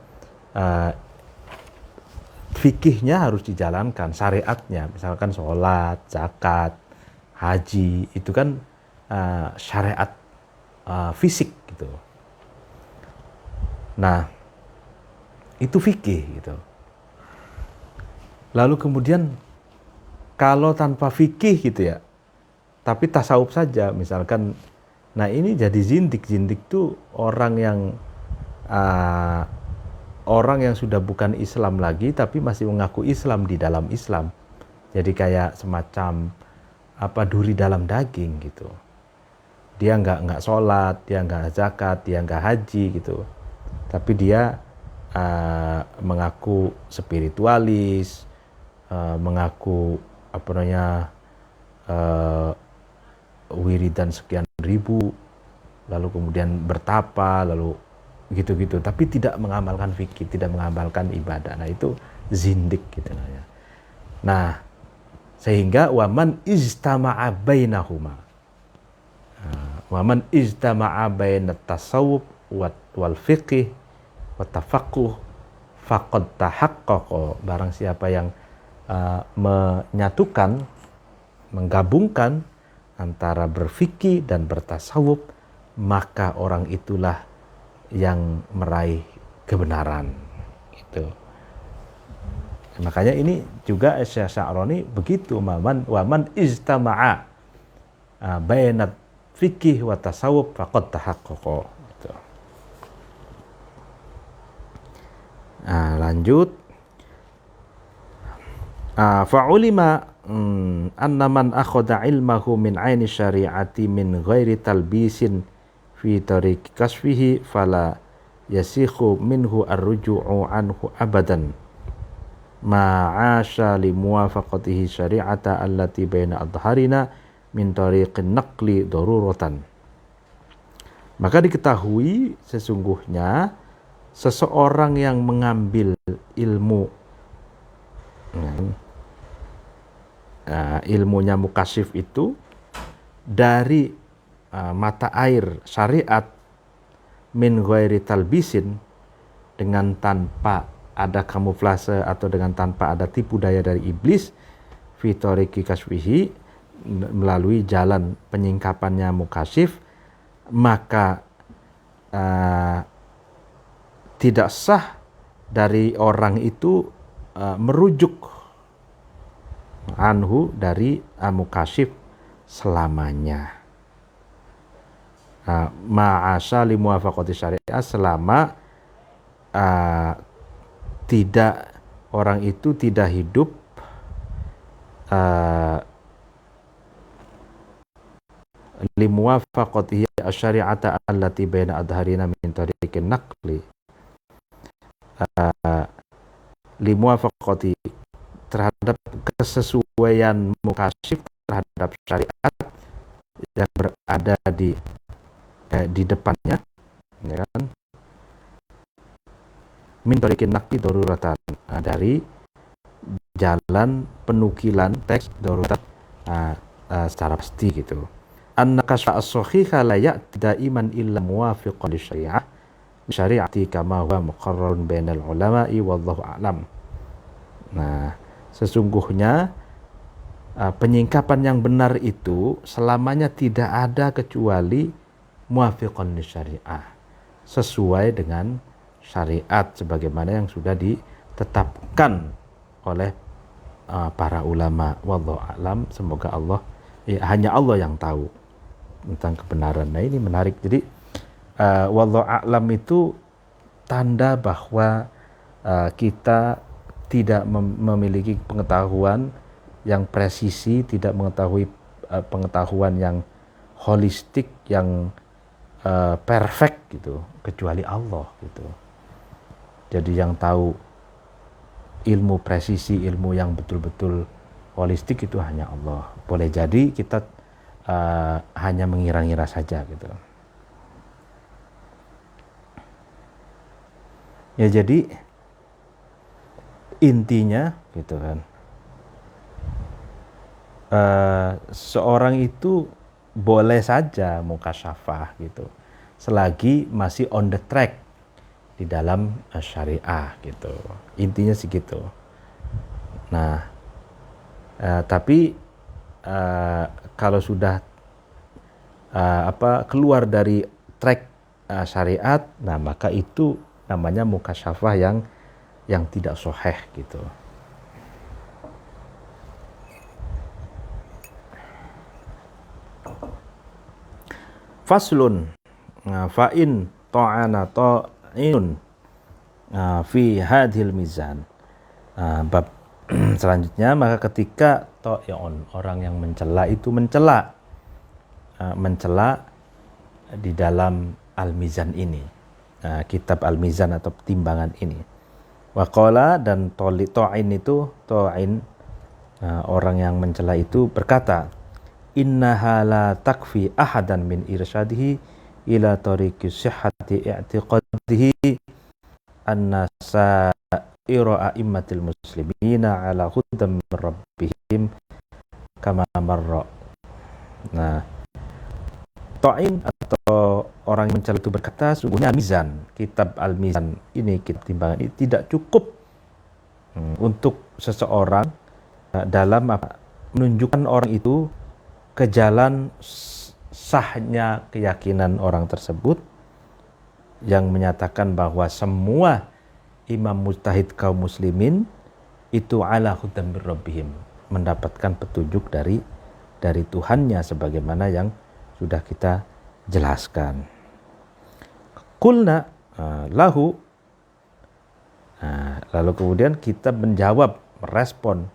fikihnya harus dijalankan, syariatnya, misalkan sholat, zakat, haji, itu kan syariat fisik gitu. Nah, itu fikih gitu. Lalu kemudian kalau tanpa fikih gitu ya, tapi tasawuf saja, misalkan, nah ini jadi zindik. Zindik tuh orang yang sudah bukan Islam lagi, tapi masih mengaku Islam di dalam Islam. Jadi kayak semacam duri dalam daging gitu. Dia nggak sholat, dia nggak zakat, dia nggak haji gitu. Tapi dia mengaku spiritualis, mengaku wiridan sekian ribu, lalu kemudian bertapa, lalu gitu-gitu, tapi tidak mengamalkan fikih, tidak mengamalkan ibadah. Nah itu zindik gitu namanya. Nah sehingga waman ijtama'a bainahuma, waman ijtama'a bainat tasawuf wal fiqih wa tafaqquh faqad tahaqqaqa. Barang siapa yang menyatukan, menggabungkan antara berfikih dan bertasawuf, maka orang itulah yang meraih kebenaran. Gitu. Makanya ini juga Syekh Sya'rani begitu, waman ijtama'a bainat fikih wa tasawuf faqad tahaqqaqa. Gitu. Nah, lanjut. Fa'ulima anna man akhadha ilmahu min aini syari'ati min ghairi talbisin fi tariq kasfihi fala yasikhu minhu ar-ruju'u anhu abadan ma'asha li muwafaqatihi syari'ata allati baina adharina min tariqin naqli daruratan. Maka diketahui sesungguhnya seseorang yang mengambil ilmu, ilmunya mukasyif itu dari mata air syariat min ghairi talbisin, dengan tanpa ada kamuflase atau dengan tanpa ada tipu daya dari iblis, fi tariqi kasfihi, melalui jalan penyingkapannya mukasyif, maka tidak sah dari orang itu merujuk anhu dari mukasyif selamanya. Ma'asya li muwafaqati syariah, selama tidak, orang itu tidak hidup li muwafaqati syari'ata allati baina adharina min tariqin naqli, li muwafaqati, terhadap kesesuaian mukasyif terhadap syariat yang berada di depannya, ya kan, min tariqin naqli daruratan, dari jalan penukilan teks darurat secara pasti gitu. anna kasfa as-sahiha la ya'ti daiman illa muwafiqan syari'ati kama huwa muqarrarun bainal ulama'i wallahu a'lam. Nah, sesungguhnya penyingkapan yang benar itu selamanya tidak ada kecuali muwafiqan syari'ah, sesuai dengan syariat sebagaimana yang sudah ditetapkan oleh para ulama. Wallahu a'lam, semoga Allah, hanya Allah yang tahu tentang kebenaran. Nah, ini menarik. Jadi wallahu a'lam itu tanda bahwa kita tidak memiliki pengetahuan yang presisi, tidak mengetahui pengetahuan yang holistik, yang perfect gitu, kecuali Allah gitu. Jadi yang tahu ilmu presisi, ilmu yang betul-betul holistik itu hanya Allah. Boleh jadi kita hanya mengira-ngira saja gitu. Ya, jadi intinya gitu kan, seorang itu boleh saja mukasyafah gitu, selagi masih on the track di dalam syariah gitu. Intinya sih gitu. Nah, tapi kalau sudah keluar dari track syariat, nah maka itu namanya mukasyafah yang tidak sahih gitu. Faslun fa'in ta'ana ta'inun fi hadhil mizan. Bab selanjutnya, maka ketika ta'un, orang yang mencela itu mencela di dalam al-mizan ini, kitab al-mizan atau timbangan ini. Waqala, dan ta'in itu, ta'in orang yang mencela itu berkata, innaha la takfi ahadan min irsyadihi ila tariqi sihhati i'tiqadihi anna sa'ira a'immatil muslimina ala hudam rabbihim kama marra. Nah, ta'in atau orang yang mencela itu berkata, sungguhnya mizan, kitab al-mizan ini, kitab timbangan ini tidak cukup untuk seseorang dalam menunjukkan orang itu ke jalan sahnya keyakinan orang tersebut yang menyatakan bahwa semua imam mujtahid kaum muslimin itu ala hudam rabbihim, mendapatkan petunjuk dari Tuhannya sebagaimana yang sudah kita jelaskan. Qulna lahu, lalu kemudian kita menjawab, merespon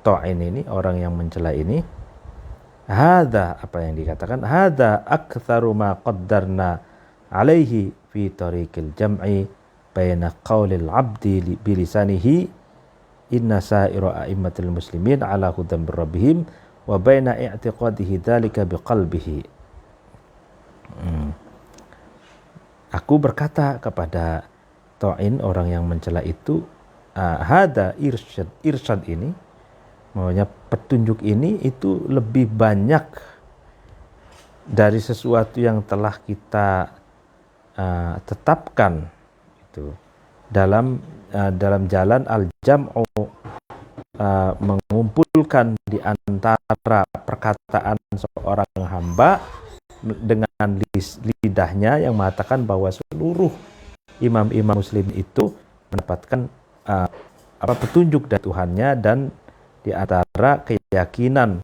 ta'in ini, orang yang mencela ini, hadza, apa yang dikatakan, hadza aktsaru ma qaddarna alaihi fi tariqil jam'i baina qaulil abdi bilisanihi inna sa'ira a'immatil muslimin ala hudam rabbihim wa baina i'tiqadihi dzalika biqalbihi. Aku berkata kepada ta'in, orang yang mencela itu, hadza irsyad ini, maunya petunjuk ini itu lebih banyak dari sesuatu yang telah kita tetapkan itu dalam jalan al-jam'u, mengumpulkan di antara perkataan seorang hamba dengan lidahnya yang mengatakan bahwa seluruh imam-imam muslim itu mendapatkan petunjuk dari Tuhannya, dan di antara keyakinan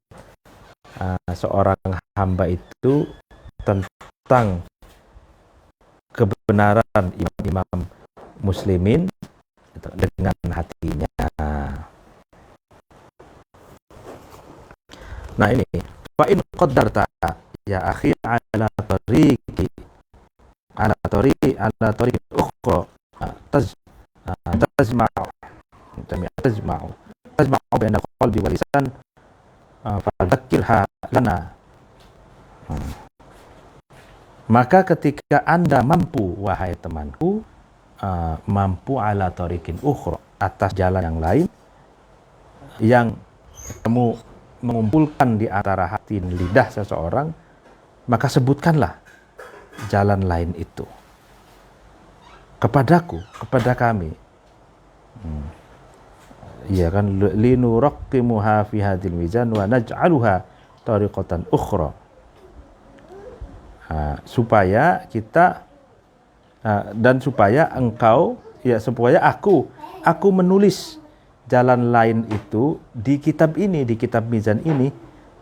seorang hamba itu tentang kebenaran imam-imam muslimin dengan hatinya. Nah ini, fa in qaddarta ya akhi ala tariqi ukhra tajma'u baina qalbi wa lisan fadzakirha lana. Maka ketika Anda mampu, wahai temanku, mampu ala tariqin ukhra, atas jalan yang lain yang kamu mengumpulkan di antara hati dan lidah seseorang, maka sebutkanlah jalan lain itu kepadaku, kepada kami. Iya kan, linuraqqimuha fi hadil mizan wa naj'aluha tariqatan ukhra. Supaya kita dan supaya engkau, ya supaya aku menulis jalan lain itu di kitab ini, di kitab mizan ini,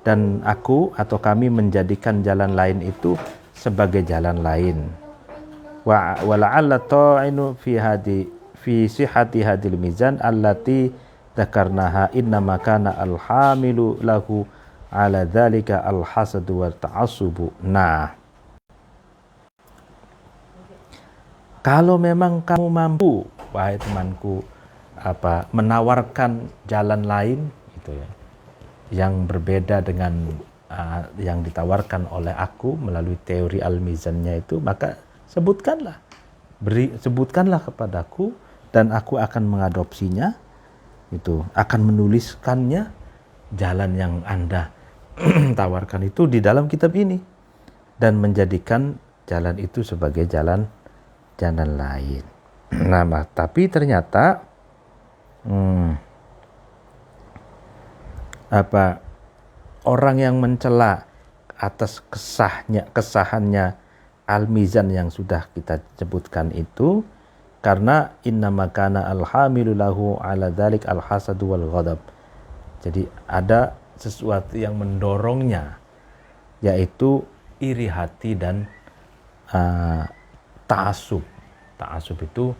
dan aku atau kami menjadikan jalan lain itu sebagai jalan lain. Wa la'alla ta'inu fi sihhati hadil mizan allati dzakarnaha innama kana alhamilu lahu ala dzalika alhasadu wa ta'assubu. Nah, kalau memang kamu mampu, wahai temanku, menawarkan jalan lain gitu ya, yang berbeda dengan yang ditawarkan oleh aku melalui teori al-mizannya itu, maka sebutkanlah kepadaku dan aku akan mengadopsinya, itu akan menuliskannya, jalan yang Anda tawarkan itu di dalam kitab ini, dan menjadikan jalan itu sebagai jalan lain. Nah, tapi ternyata orang yang mencela atas kesahannya al-mizan yang sudah kita sebutkan itu, karena innama kana alhamilu lahu ala dzalik alhasadu wal ghadab. Jadi ada sesuatu yang mendorongnya, yaitu iri hati dan ta'assub. Ta'assub itu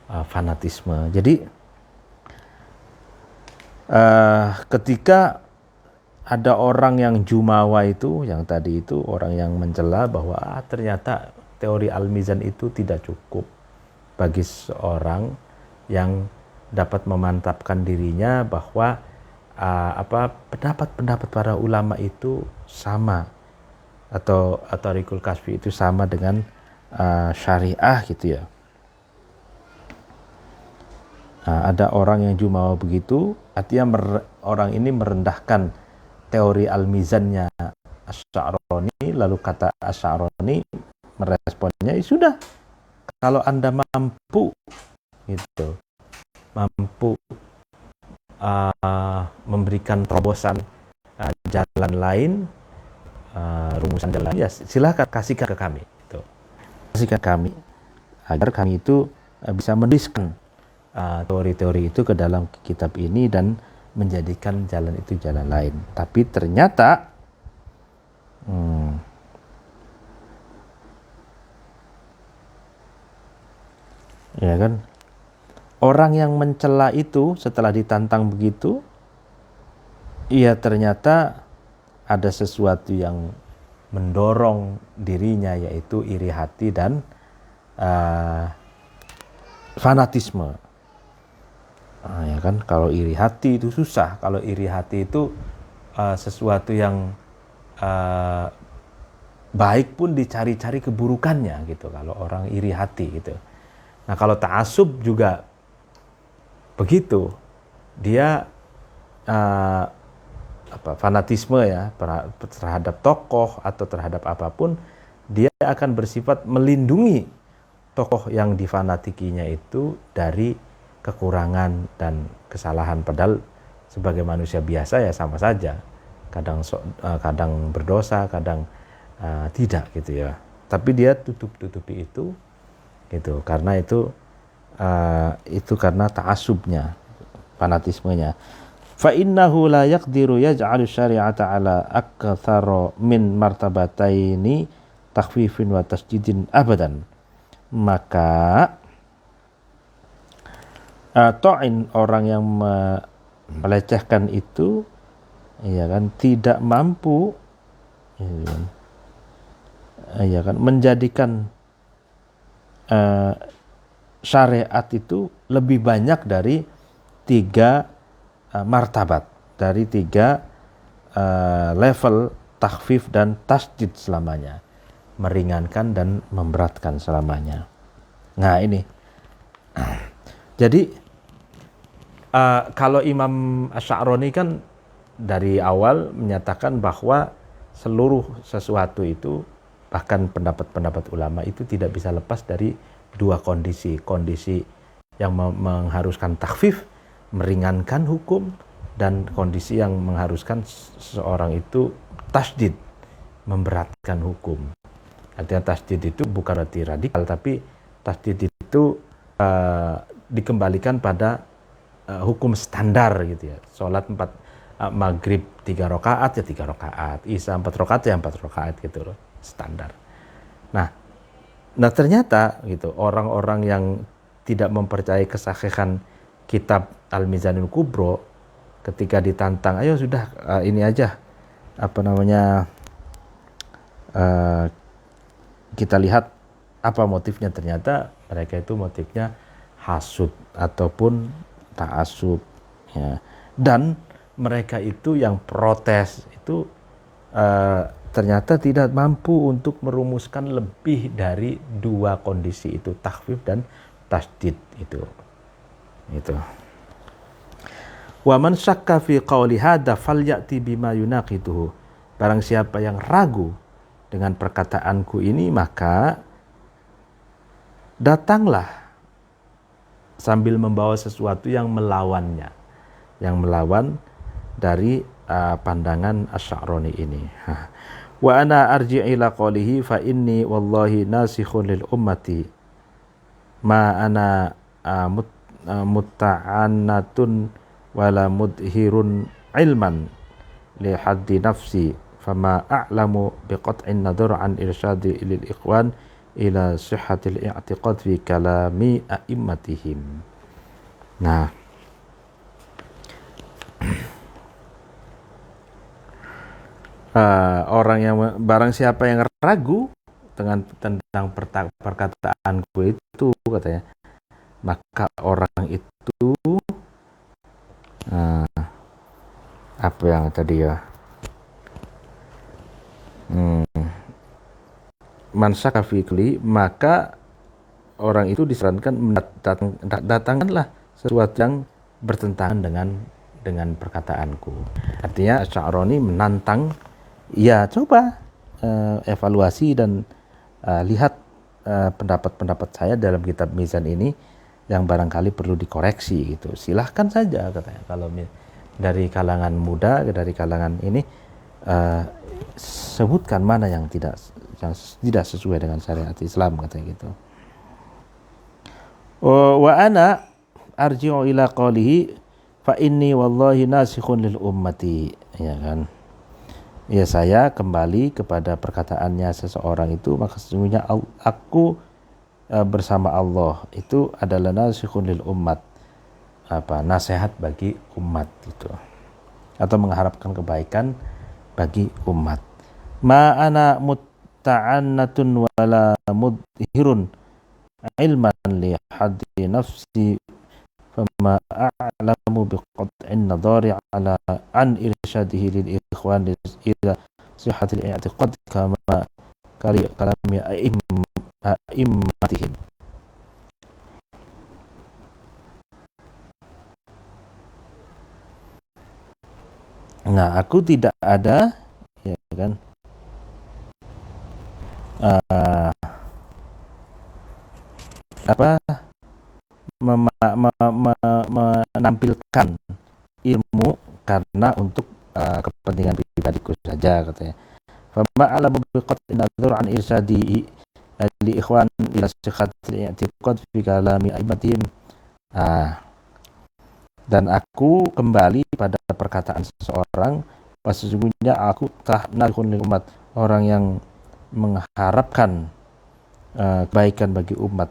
fanatisme. Jadi ketika ada orang yang jumawa itu, yang tadi itu orang yang mencela bahwa ternyata teori al-mizan itu tidak cukup bagi seorang yang dapat memantapkan dirinya bahwa pendapat para ulama itu sama, atau Thariqul Kasfi itu sama dengan syariah gitu ya. Ada orang yang jumawa begitu, artinya orang ini merendahkan teori al-mizannya Asy'aroni, lalu kata Asy'aroni meresponnya, ya sudah, kalau Anda mampu gitu, mampu memberikan terobosan jalan lain, rumusan jalan lain, ya silakan kasihkan ke kami gitu. Kasihkan kami agar kami itu bisa menuliskan teori-teori itu ke dalam kitab ini dan menjadikan jalan itu jalan lain. Tapi ternyata ya kan, orang yang mencela itu setelah ditantang begitu, ia ternyata ada sesuatu yang mendorong dirinya, yaitu iri hati dan fanatisme. Ya kan, kalau iri hati itu susah. Kalau iri hati itu sesuatu yang baik pun dicari-cari keburukannya gitu, kalau orang iri hati gitu. Nah, kalau ta'assub juga begitu. Dia fanatisme ya terhadap tokoh atau terhadap apapun, dia akan bersifat melindungi tokoh yang difanatikinya itu dari kekurangan dan kesalahan, padahal sebagai manusia biasa ya sama saja, kadang berdosa, kadang tidak gitu ya, tapi dia tutupi itu gitu, karena itu karena ta'assubnya, fanatismenya. Fa innahu la yaqdiru yaj'alu syari'ata ala aktsara min martabataini takhfifin wa tasjidin abadan. Maka ta'in, orang yang melecehkan itu, ya kan, tidak mampu ya kan, menjadikan syariat itu lebih banyak dari 3 martabat, dari 3 level takhfif dan tasjid selamanya, meringankan dan memberatkan selamanya. Nah ini, jadi kalau Imam Asy'aroni kan dari awal menyatakan bahwa seluruh sesuatu itu, bahkan pendapat-pendapat ulama itu tidak bisa lepas dari dua kondisi. Kondisi yang mengharuskan takhfif, meringankan hukum, dan kondisi yang mengharuskan seseorang itu tasdid, memberatkan hukum. Artinya tasdid itu bukan berarti radikal, tapi tasdid itu dikembalikan pada hukum standar gitu ya. Sholat maghrib 3 rakaat ya 3 rakaat, isya 4 rakaat ya 4 rakaat gitu loh, standar. Nah ternyata gitu, orang-orang yang tidak mempercayai kesahihan kitab Al-Mizanul Kubro, ketika ditantang, ayo sudah ini aja, kita lihat apa motifnya. Ternyata mereka itu motifnya hasud ataupun ta'assub ya. Dan mereka itu yang protes itu ternyata tidak mampu untuk merumuskan lebih dari dua kondisi itu, takhfif dan tasdid itu. Wa man syakka fi qawli hadza falyati bima yunaqiduhu. Barang siapa yang ragu dengan perkataanku ini, maka datanglah sambil membawa sesuatu yang melawannya, yang melawan dari pandangan Asy'arani ini. Wa ana arji' ila qawlihi fa inni wallahi nasikhun lil ummati ma ana mutta'annatun wala mudhirun ilman li haddi nafsi fama a'lamu biqat'in nadhar an irsyadi lil ikhwan ila sihhatil i'tiqad fi kalami a'immatihim. Nah, orang yang barang siapa yang ragu tentang perkataanku itu, katanya, maka orang itu apa yang tadi ya, man syakka fi qawli, maka orang itu disarankan datangkanlah sesuatu yang bertentangan dengan perkataanku. Artinya Asy'arani menantang, ya coba evaluasi dan lihat pendapat-pendapat saya dalam kitab Mizan ini yang barangkali perlu dikoreksi gitu. Silahkan saja, katanya, kalau dari kalangan muda, dari kalangan ini, sebutkan mana yang tidak sesuai dengan syariat Islam, katanya gitu. Wa ana arji'u ila qawlihi fa inni wallahi nasikhun lil ummati, ya kan. Ya, saya kembali kepada perkataannya seseorang itu, maka sesungguhnya aku bersama Allah itu adalah nasikhun lil ummat, nasihat bagi umat itu, atau mengharapkan kebaikan bagi umat. Ma ana mutta'annatun wala mudhirun ilman li haddi nafsi fama a'lamu biqat'in nadari ala an irsyadihi lil ikhwan ila sihhatil i'tiqad kama kalami a'immatihim. Nah, aku tidak ada, ya kan, menampilkan ilmu karena untuk kepentingan pribadiku saja, katanya. Fama a'lamu biqat'in nadhar an irsyadi li ikhwan ila sihhatil i'tiqad fi kalami a'immatihim. Dan aku kembali pada perkataan seseorang, sesungguhnya aku telah nasikhun lil umat, orang yang mengharapkan kebaikan bagi umat,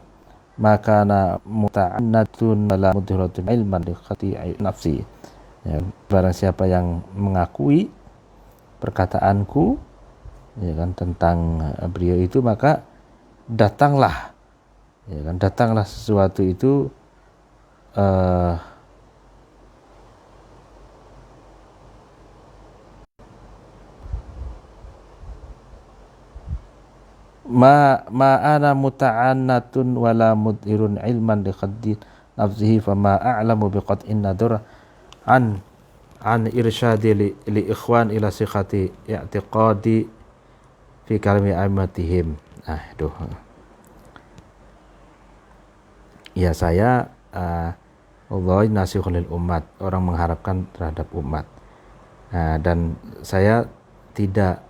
maka na muta'annatun wala mudhiratun ilman li khati'i nafsi, ya, barang siapa yang mengakui perkataanku, ya kan, tentang beliau itu, maka datanglah, ya kan, datanglah sesuatu itu ma ana muta'annatun wala mudhirun ilman li khaddi nafsihi fama a'lamu biqat'in nadhar an an irsyadi li ikhwan ila sikhati i'tiqadi fi kalami aimatihim. Ya, saya Allah nasihul lil umat, orang mengharapkan terhadap umat. Dan saya tidak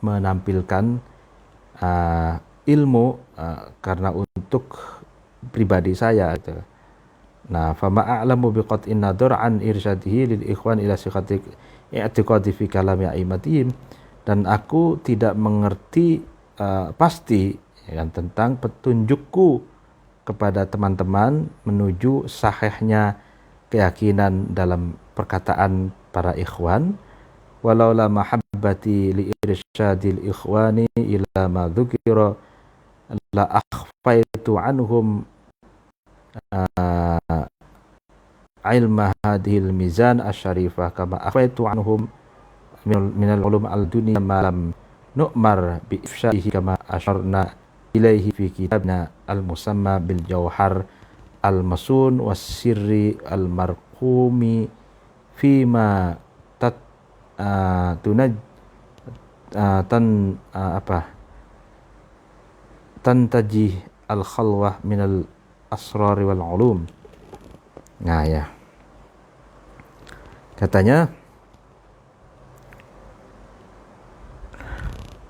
menampilkan ilmu karena untuk pribadi saya gitu. Nah, fama a'lamu biqat'in nadhar an irsyadihi lil ikhwan ila sikhati i'tiqadi fi kalami aimatihim, dan aku tidak mengerti pasti ya kan, tentang petunjukku kepada teman-teman menuju sahihnya keyakinan dalam perkataan para ikhwan, walau la mahabbati li irsyadil ikhwani ila ma dzukira la akhfaitu anhum ilma hadhil mizan asyarifah kama akhfaitu anhum minal ulum al-dunya ma lam nu'mar bi ifsha'ihi kama asyarna ilaihi fi kitabna al-musamma bil jawhar al-masun was sirri al-marqumi fima tantajih al-khalwah minal asrari wal ulum. Nah ya, katanya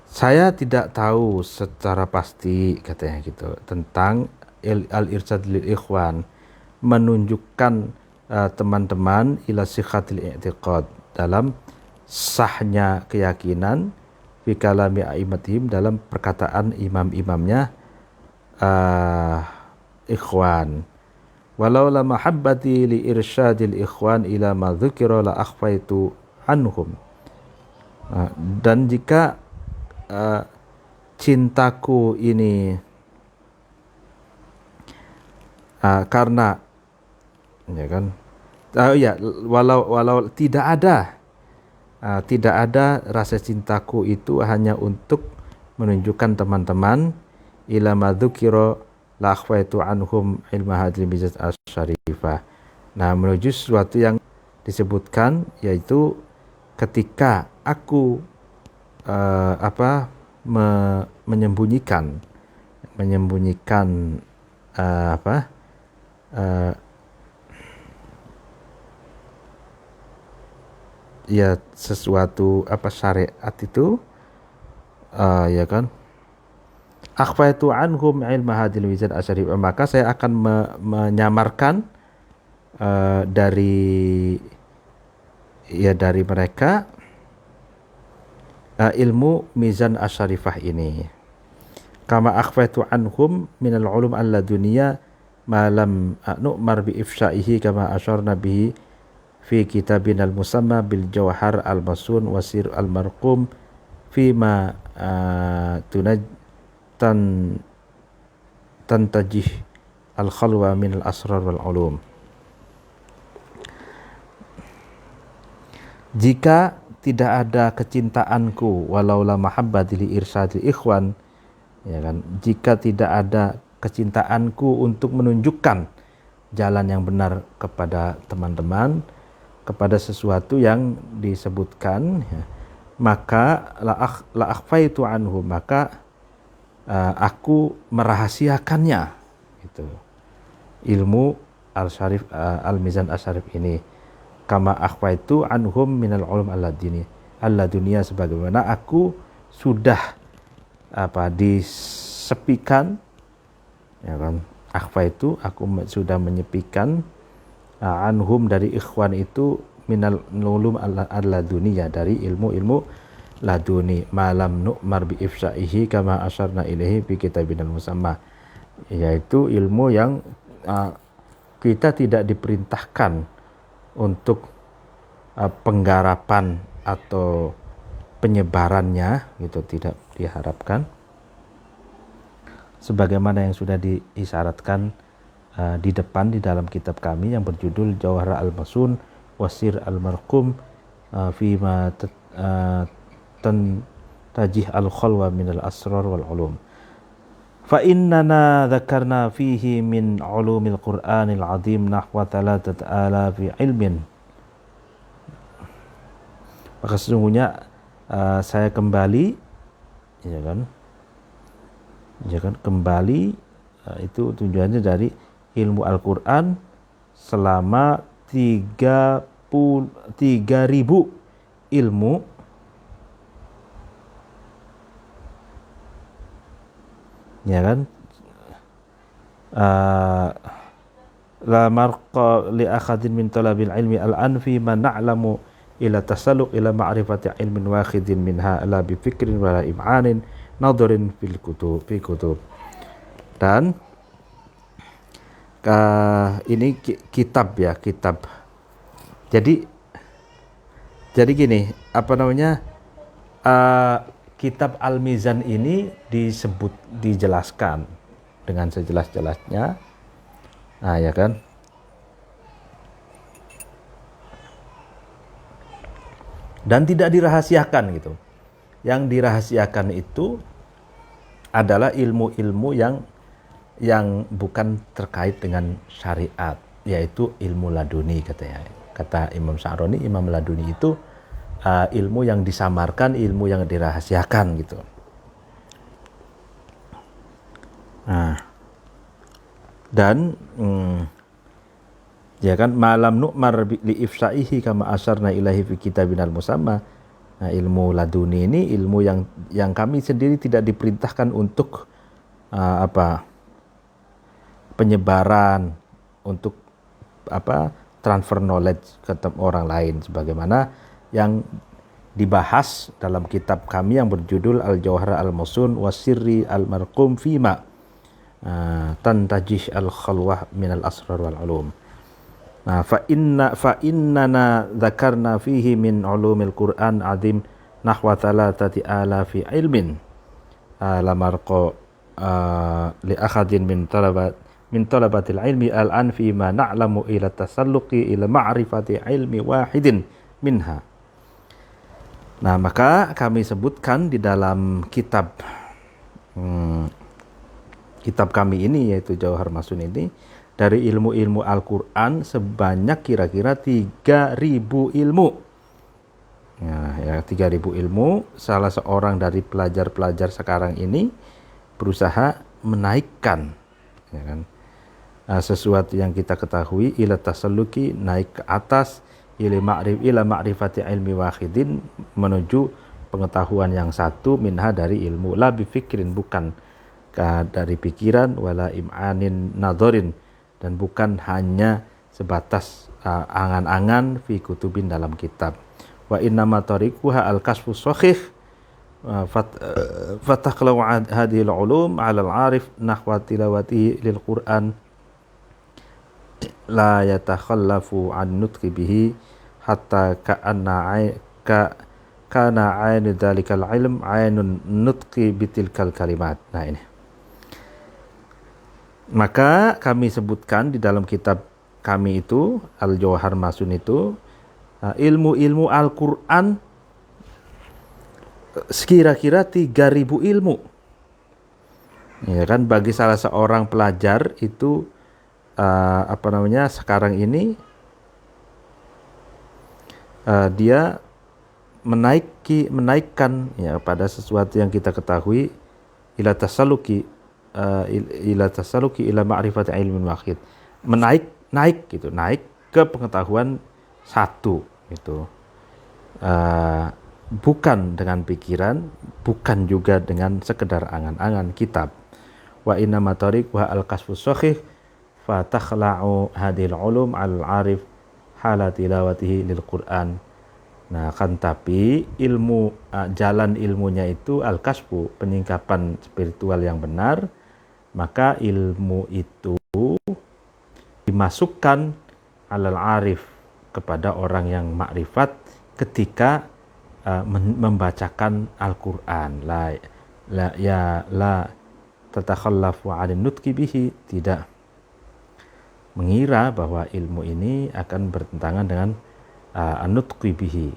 saya tidak tahu secara pasti katanya gitu tentang al-irsyad lil ikhwan, menunjukkan teman-teman ila sikhatil i'tiqad, dalam sahnya keyakinan fi kalami aimatihim, dalam perkataan imam-imamnya ikhwan. Walau la mahabbati li irsyadil ikhwan ila ma dzukira la akhfaitu anhum. Dan jika cintaku ini karena ya kan, walau tidak ada rasa cintaku itu hanya untuk menunjukkan teman-teman ila ma dzukira la akhfaitu anhum ilma hadil mizat asyarifah. Nah, menuju sesuatu yang disebutkan, yaitu ketika aku menyembunyikan ya sesuatu syariat itu ya kan, akhfaitu anhum ilma hadil mizan asyarifah, maka saya akan menyamarkan dari mereka ilmu mizan asyarifah ini. Kama akhfaitu anhum minal ulum al-laduniyah ma lam nu'mar bi ifsha'ihi kama asyarna bihi fi kitabina al-musamma bil jawhar al-masun wasir al-marqum fima tantajih al-khalwa min al-asrar wal ulum. Jika tidak ada kecintaanku, walau la mahabbati li irsyadil ikhwan, ya kan, jika tidak ada kecintaanku untuk menunjukkan jalan yang benar kepada teman-teman, kepada sesuatu yang disebutkan, ya, maka la akhfaitu anhu, maka aku merahasiakannya, itu ilmu al-syarif al-mizan asyarif ini. Kama akhfaitu anhum minal ulum al-dunya, sebagaimana aku sudah disepikan, ya kan, akhfaitu, aku sudah menyepikan anhum dari ikhwan itu minal ulum al-dunya, dari ilmu-ilmu laduni, malam nu'mar bi ifsha'ihi kama asyarna ilaihi bi kitabinal musamma, yaitu ilmu yang kita tidak diperintahkan untuk penggarapan atau penyebarannya, gitu, tidak diharapkan, sebagaimana yang sudah diisyaratkan di depan di dalam kitab kami yang berjudul Jawhar al-Masun wasir al-marqum fima tajih al-khalwa min al-asrar wal ulum. Fa innana dzakarna fihi min ulumil Qur'anil azim nahwa 3,000 ilmin Maka sesungguhnya saya kembali, ya kan kembali, itu tujuannya dari ilmu Al-Quran selama 33.000 ilmu, ya kan. La marqa li akhadin min talabil ilmi al-anfi man na'lamu ila tasalluq ila ma'rifati ilmin wakhidin minha la bi fikrin wala im'anin nadharin fi kutub. Dan ini kitab. Jadi gini, kitab Al-Mizan ini dijelaskan dengan sejelas-jelasnya, ya kan. Dan tidak dirahasiakan gitu. Yang dirahasiakan itu adalah ilmu-ilmu yang bukan terkait dengan syariat, yaitu ilmu laduni katanya. Kata Imam Sa'roni, Imam laduni itu ilmu yang disamarkan, ilmu yang dirahasiakan gitu. Nah, dan ya kan, malam nu'mar li ifsa'ihi kama asarna ilahi fi kitabinal musamma. Nah, ilmu laduni ini ilmu yang kami sendiri tidak diperintahkan untuk penyebaran, untuk transfer knowledge ke orang lain, sebagaimana yang dibahas dalam kitab kami yang berjudul Al-Jawhar Al-Mawsun Wasirri Al-Marqum Fima Tantajih Al-Khalwah Minal Asrar Wal Ulum. Nah, fa innana dzakarna fihi min ulumil Qur'an adim nahwa 3,000 fi ilmin la marqa li akhadin min talabatil ilmi al-anfi ma na'lamu ila tasalluqi ila ma'rifati ilmi wahidin minha. Nah, maka kami sebutkan di dalam kitab kami ini, yaitu Jawhar Masun ini, dari ilmu-ilmu Al-Quran sebanyak kira-kira 3.000 ilmu. Ya, 3.000 ilmu. Salah seorang dari pelajar-pelajar sekarang ini berusaha menaikkan, ya kan, sesuatu yang kita ketahui, ila tasalluki, naik ke atas, ila ma'rifati ilmi wahidin, menuju pengetahuan yang satu, minha, dari ilmu, la bifikrin, bukan dari pikiran, wala im'anin nadhorin, dan bukan hanya sebatas angan-angan, fi kutubin, dalam kitab. Wa innama tariquha al-kasfus sahih fataqlaw hadhil ulum 'ala al-'arif nahwa tilawati lil Qur'an la yatakhallafu an nutqi bihi hatta kana 'ainu dzalikal ilm 'ainun nutqi bitilkal kalimat. Nah, ini. Maka kami sebutkan di dalam kitab kami itu, Al-Jawhar Masun itu, ilmu-ilmu Al-Quran sekira-kira 3.000 ilmu. Ya kan, bagi salah seorang pelajar itu sekarang ini dia menaikkan, ya, pada sesuatu yang kita ketahui, ila tasalluki ila ma'rifati ilmin wahid, naik ke pengetahuan satu gitu, bukan dengan pikiran, bukan juga dengan sekedar angan-angan kitab. Wa inna matariq wa al-kasfus sahih fa takhla'u hadhil ulum al-arif hala tilawatihi lil Qur'an. Nah, kan tapi jalan ilmunya itu al-kasfu, penyingkapan spiritual yang benar, maka ilmu itu dimasukkan alal arif, kepada orang yang makrifat ketika membacakan Al-Quran. La tatakhallafu 'anil nutqi bihi, tidak mengira bahwa ilmu ini akan bertentangan dengan an-nutqi bihi,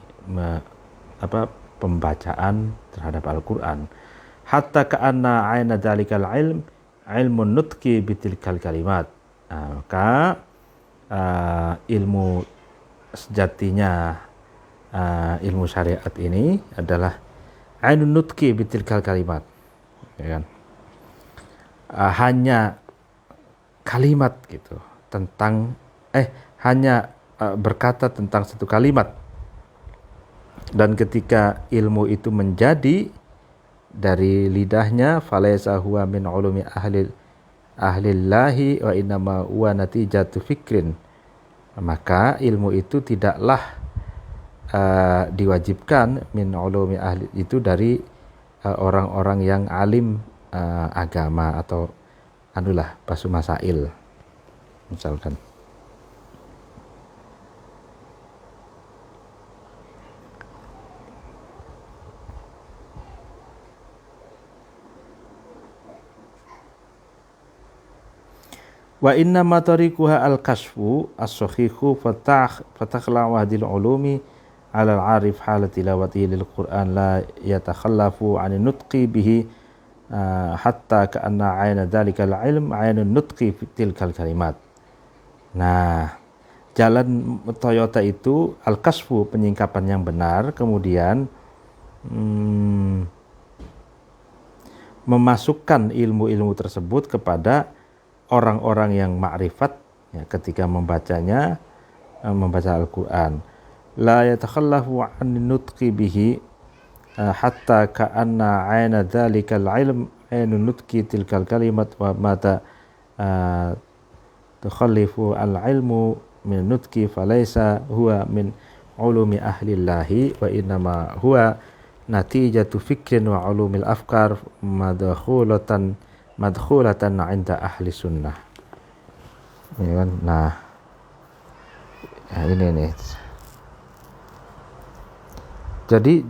pembacaan terhadap Al-Quran. Hatta ka'anna 'aina dzalikal ilmun nutqi bitilkal kalimat. Maka ilmu sejatinya ilmu syariat ini adalah ainun nutqi bitilkal kalimat, ya kan? Hanya kalimat gitu tentang hanya berkata tentang satu kalimat, dan ketika ilmu itu menjadi dari lidahnya, falaysa huwa min ulumi ahlillahi wa innama huwa natijatu fikrin, maka ilmu itu tidaklah diwajibkan min ulumi ahli, itu dari orang-orang yang alim agama atau anulah basu masail misalkan. Wa inna ma tariquha al-kasfu as-sahihu fatakhla wahdil ulumi ala al-arif hala tilawati lil Qur'an la yatakhallafu 'an nutqi bihi hatta ka'anna 'ayna dzalikal ilm 'ainun nutqi fi tilkal kalimat. Nah, jalan Toyota itu al-kasfu, penyingkapan yang benar, kemudian memasukkan ilmu-ilmu tersebut kepada orang-orang yang ma'rifat ya, ketika membacanya, membaca Al-Quran. La yatakhallafu 'an nutqi bihi hatta ka'anna 'aina dzalikal ilm 'ainun nutqi tilkal kalimat wa mata tukhallifu al-ilmu min nutqi falaysa huwa min ulumi ahlillahi wa innama huwa natijatu fikrin wa ulumil afkar madkhulatan 'inda ahli sunnah. Ya kan? Nah, ini nih. Jadi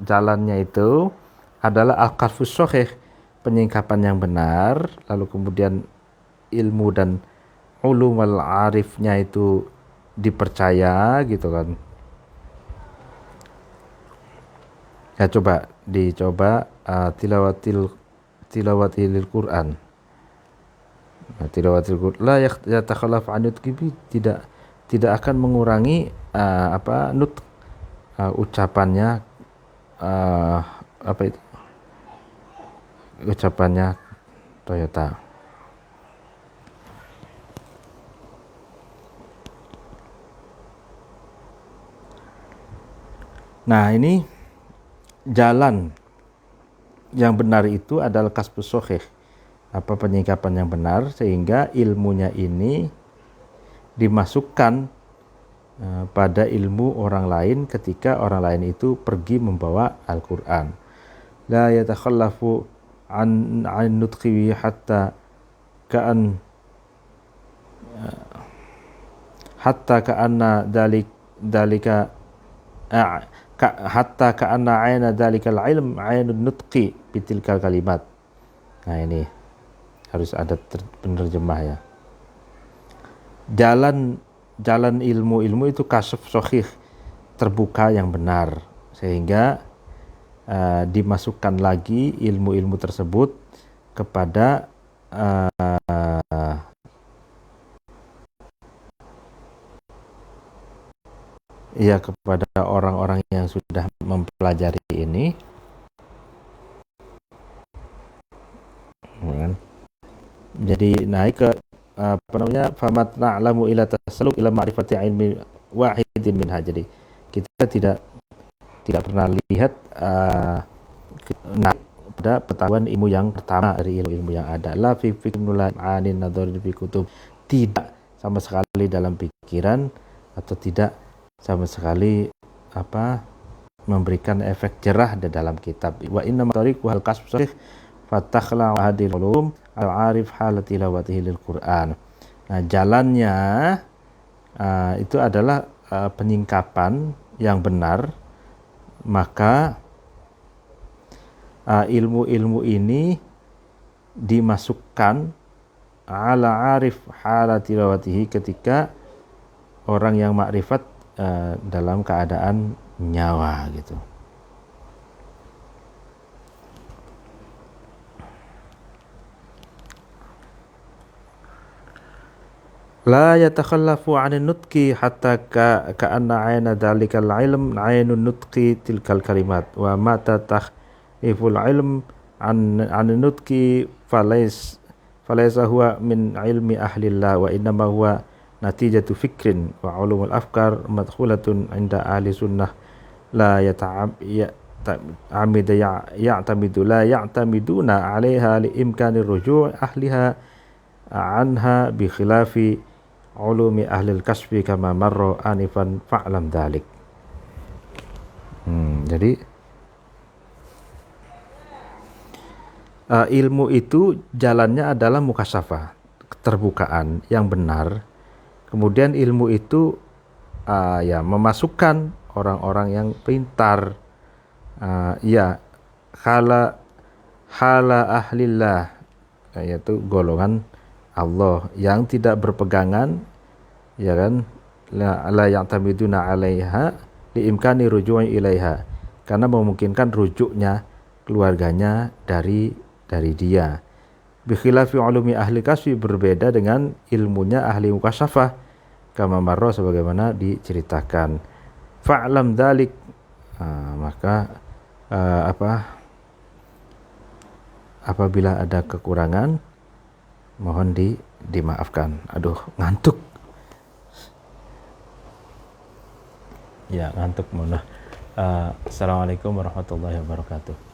jalannya itu adalah al-kasfus shahih, penyingkapan yang benar, lalu kemudian ilmu dan ulumul arifnya itu dipercaya gitu kan. Ya dicoba tilawatil Quran. Nah, tilawatil Quran la yatakhallaf an nutqi, tidak akan mengurangi ucapannya ucapannya Toyota. Nah, ini jalan yang benar itu adalah kasbus shahih, penyingkapan yang benar, sehingga ilmunya ini dimasukkan pada ilmu orang lain ketika orang lain itu pergi membawa Al-Quran. La yatakhallafu an nutqi hatta ka'anna dalika hatta ka'anna 'aina dzalikal ilm 'ainun nutqi bitilkal kalimat. Nah, ini harus ada penerjemah ya. Jalan ilmu itu kasf shahih, terbuka yang benar, sehingga dimasukkan lagi ilmu-ilmu tersebut kepada kepada orang-orang yang sudah mempelajari ini. Jadi naik ke famat na'lamu ila tasalluq ila ma'rifati ilmi wahidin minha. Jadi kita tidak pernah lihat pada pengetahuan ilmu yang pertama dari ilmu yang ada. La fi fiknul anin nadhar fi kutub, tidak sama sekali dalam pikiran atau tidak sama sekali memberikan efek jerah di dalam kitab. Wa inna tariqu hal kasb sahih fatakhla hadil ulum al-arif halat tilawatihi lil Qur'an. Nah, jalannya itu adalah penyingkapan yang benar, maka ilmu-ilmu ini dimasukkan ala arif halat tilawatihi ketika orang yang makrifat dalam keadaan nyawa gitu. la yatakhallafu 'anil nutqi hatta ka'anna 'ayna dhalikal ilm 'ainun nutqi tilkal kalimat wa mata takhiful ilm 'anil nutqi falaysa huwa min ilmi ahlillah wa innama huwa natijatu fikrin wa ulumul afkar madkhulatun 'inda ahli sunnah la ya'tamiduna 'alaiha li imkanir ruju' ahliha anha bi khilafi ulumi ahlil kasbi kama marra anifan fa'lam dhalik. Jadi ilmu itu jalannya adalah mukasyafah, keterbukaan yang benar. Kemudian ilmu itu ya memasukkan orang-orang yang pintar, ya hala ahlillah, yaitu golongan Allah yang tidak berpegangan, ya kan, la ya'tamiduna 'alaiha liimkani ruju'i ilaiha, karena memungkinkan rujuknya keluarganya dari dia. Bi khilafi ulumi ahli kasbi, berbeda dengan ilmunya ahli mukasyafah, kama marra, sebagaimana diceritakan. Fa'lam dzalik, maka apabila ada kekurangan mohon dimaafkan. Aduh, ngantuk. Ya, ngantuk. Assalamualaikum warahmatullahi wabarakatuh.